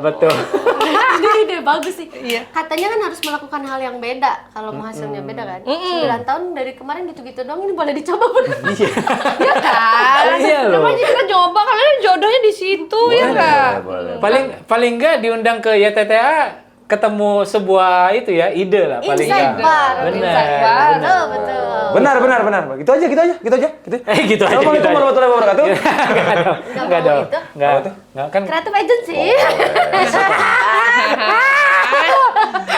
Betul. Ini deh bagus sih. Iya. Katanya kan harus melakukan hal yang beda kalau mau hasilnya beda kan. 9 tahun dari kemarin gitu-gitu dong, ini boleh dicoba bener. Iya kan? Iya loh. Namanya kita coba, kalian jodohnya di situ ya kan? Boleh. Paling enggak diundang ke YTTA ketemu sebuah itu ya ide lah paling Insight enggak. bar. Insight bar. Betul. Benar. Gitu aja. Gitu aja. Assalamualaikum warahmatullahi wabarakatuh. Enggak dong. Itu. Enggak kan. Kreatif agency.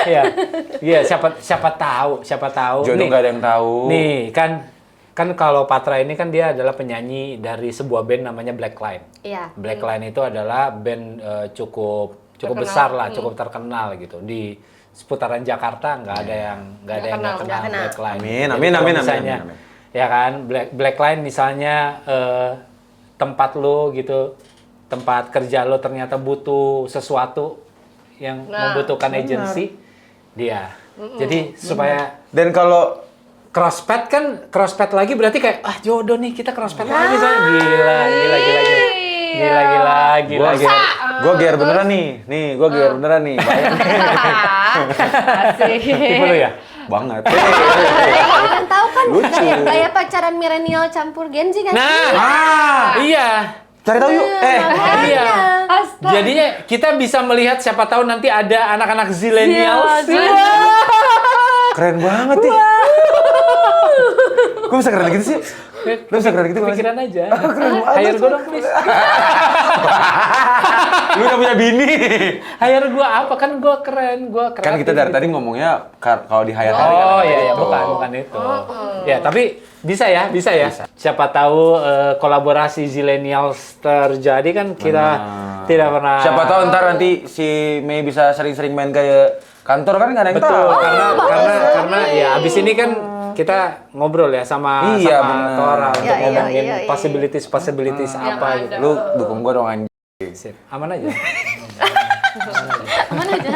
Iya. Iya, siapa tahu. Jodoh Nih, nggak ada yang tahu. Nih, kan kalau Patra ini kan dia adalah penyanyi dari sebuah band namanya Blackline. Iya. Blackline itu adalah band cukup Terkenal. besar lah, cukup terkenal gitu. Di seputaran Jakarta nggak ada yang nggak kenal. kenal Blackline. Amin, Jadi amin, kalau amin, misalnya, amin. Ya kan, Blackline misalnya tempat lo gitu, tempat kerja lo ternyata butuh sesuatu yang membutuhkan agency, dia. Jadi supaya Dan kalau crosspad lagi berarti kayak jodoh nih kita crosspad lagi misalnya gila. gue gear beneran nih. Gue gear beneran nih. Bayang. Asik. Tipe lu ya? Banget. Kalian tahu kan Lucu. kayak pacaran milenial campur Gen Z kan? Iya. Cari tahu yuk. Iya. Astaga. Jadinya kita bisa melihat siapa tahu nanti ada anak-anak zillennials. Keren banget nih. Kok bisa keren gitu sih? Lu bisa keren gitu nggak sih? Pikiran aja. Keren banget. Hire gue dong please. Lu udah punya bini. Hire gue apa? Kan gue keren. Kan kita dari tadi ngomongnya kalau di hire Oh iya, bukan itu. Ya, tapi bisa ya. Siapa tahu kolaborasi zillennials terjadi kan kita tidak pernah. Siapa tahu ntar nanti si Mei bisa sering-sering main ke kantor kan nggak ada yang Betul, tahu. karena ya abis ini kan kita ngobrol ya sama Iya, sama bener. Tora untuk Iya, ngomongin iya. possibilities apa gitu. Lu dukung gua dong anjing. Sip. Aman aja. Mana aja?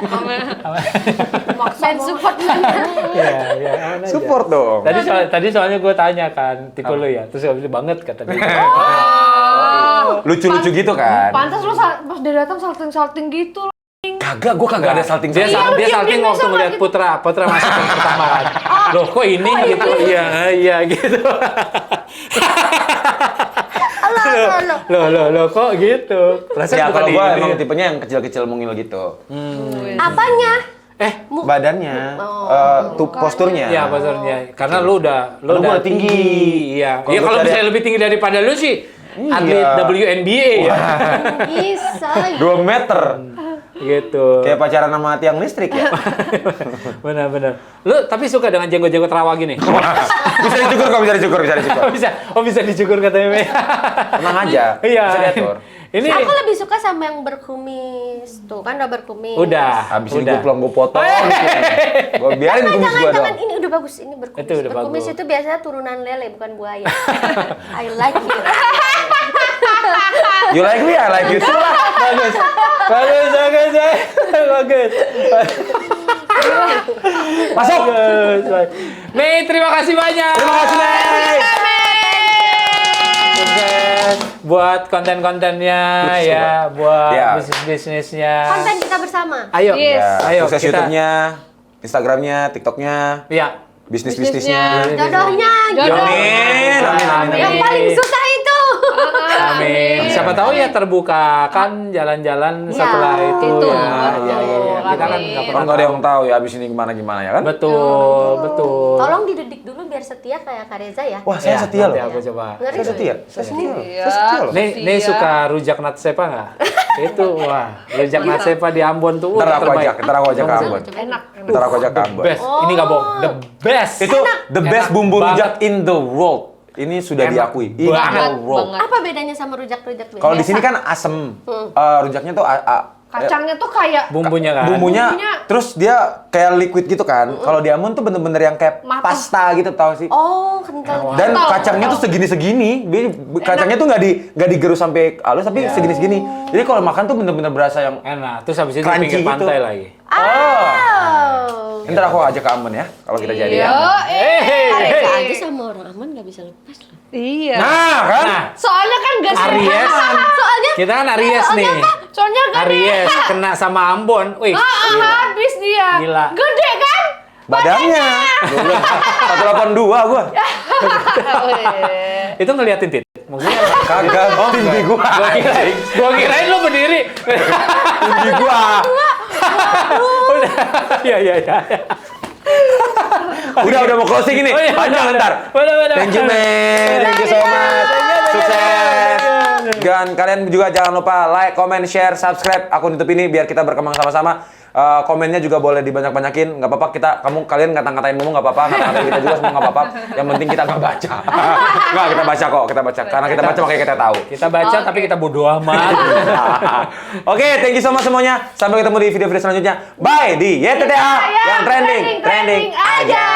Maksud support mana? Iya, aman aja. Support dong. Tadi soalnya gue tanya kan tipe lu ya, terus gak banget kata dia. Lucu-lucu gitu kan. Pantas lu pas dia datang salting gitu. Kagak, gua kagak ada salting. Dia salting waktu ngeliat Putra masuk yang pertama kan. Loh kok ini gitu? Iya gitu. Loh kok gitu? Perasaan Ya bukan kalau gua ini. emang tipenya yang kecil-kecil mungil gitu. Apanya? Badannya, posturnya. Iya posturnya. Karena lu udah gua tinggi. Iya. Kalau Ya gua kalau cari- misalnya lebih tinggi daripada lu sih atlet WNBA ya. Bisa. 2 meter. Gitu. Kayak pacaran sama tiang listrik ya. Benar. Lu tapi suka dengan jenggot-jenggot rawa gini? Bisa dicukur kok, bisa dicukur. bisa dicukur katanya. Tenang aja. Iya. Bisa diatur. Ini Aku lebih suka sama yang berkumis. Tuh kan udah berkumis. udah. Habis ini gue pulang gue potong. Gue biarin kumis gue dong. Jangan, ini udah bagus. Ini berkumis. Itu udah berkumis bagus. itu biasanya turunan lele, bukan buaya. I like it. You like me, I like you too lah. Bagus. Masuk. Bagus. Mei, terima kasih banyak. Terima kasih, Mei. Sukses buat konten-kontennya ya, buat Ya. bisnis-bisnisnya. Konten kita bersama. Ayo, Yes. Ya, ayo sukses kita. YouTube-nya, Instagram-nya, TikTok-nya, Iya. bisnis-bisnisnya. Jodohnya. Jodoh. Amin. Yang paling susah itu. Amin. Siapa tahu ya terbuka kan jalan-jalan Iya, setelah itu, itu, ya. betul. Ya, ya, ya. Kita kan nggak Kan pernah nggak ada yang tahu ya abis ini gimana ya kan? Betul, betul. Tolong dididik dulu biar setia kayak Kak Reza ya. Wah, saya Ya, setia loh. nanti aku coba. Ngeri Saya loh. setia. Saya setia loh. Iya. Saya setia loh. Nih Setia. suka rujak Natsepa nggak? Itu wah, rujak Natsepa di Ambon tuh Ntar aku terbaik. ajak, ntar aku ajak ke Ambon. Enak. Ntar aku ajak ke Ambon. Best. Ini nggak bohong, the best. Itu the best Enak bumbu banget. rujak in the world. Ini sudah Enak diakui. In banget. the world. Banget. Apa bedanya sama rujak-rujak biasa? Kalau di sini kan asem. Rujaknya tuh Kacangnya tuh kayak Bumbunya kan. bumbunya terus dia kayak liquid gitu kan. Kalau di Ambon tuh bener-bener yang kayak Matang. pasta gitu tau sih. Oh, kental. Dan Kental, kacangnya kental. tuh segini-segini. Kacangnya tuh nggak digerus sampai halus tapi segini-segini. Jadi kalau makan tuh bener-bener berasa yang Enak. Terus habis itu di Crunchy pinggir gitu. pantai lagi. Oh. ntar aku ajak ke Ambon ya kalau kita jadi ya. Kak Reza Hey. aja sama orang aman nggak bisa lepas loh. Iya. Nah kan? Nah, Soalnya kan gas Aries. Soalnya Kita kan Aries nih. Soalnya kan Aries kena sama Ambon. Wih. gila. habis dia. Gila. Gede kan? Badannya. 182 gua. Itu ngeliatin tit. Maksudnya Kagak tinggi gua. gua kirain lu berdiri. Tinggi gua. Udah. Iya, iya, iya. Udah mau closing ini. Oh, iya, Panjang udah. ntar. Udah. Thank you man. Thank you so much. Sukses. Dan kalian juga jangan lupa like, comment, share, subscribe akun YouTube ini biar kita berkembang sama-sama. Komennya juga boleh dibanyak-banyakin, nggak apa-apa kalian ngata-ngatain ngomong nggak apa-apa, ngata-ngatain kita juga semua nggak apa-apa. Yang penting kita nggak baca. Nggak, kita baca kok, kita baca. Karena kita baca makanya kita tahu. Kita baca tapi kita bodo amat. Oke, thank you so much semuanya. Sampai ketemu di video-video selanjutnya. Bye di YTTA yang trending aja.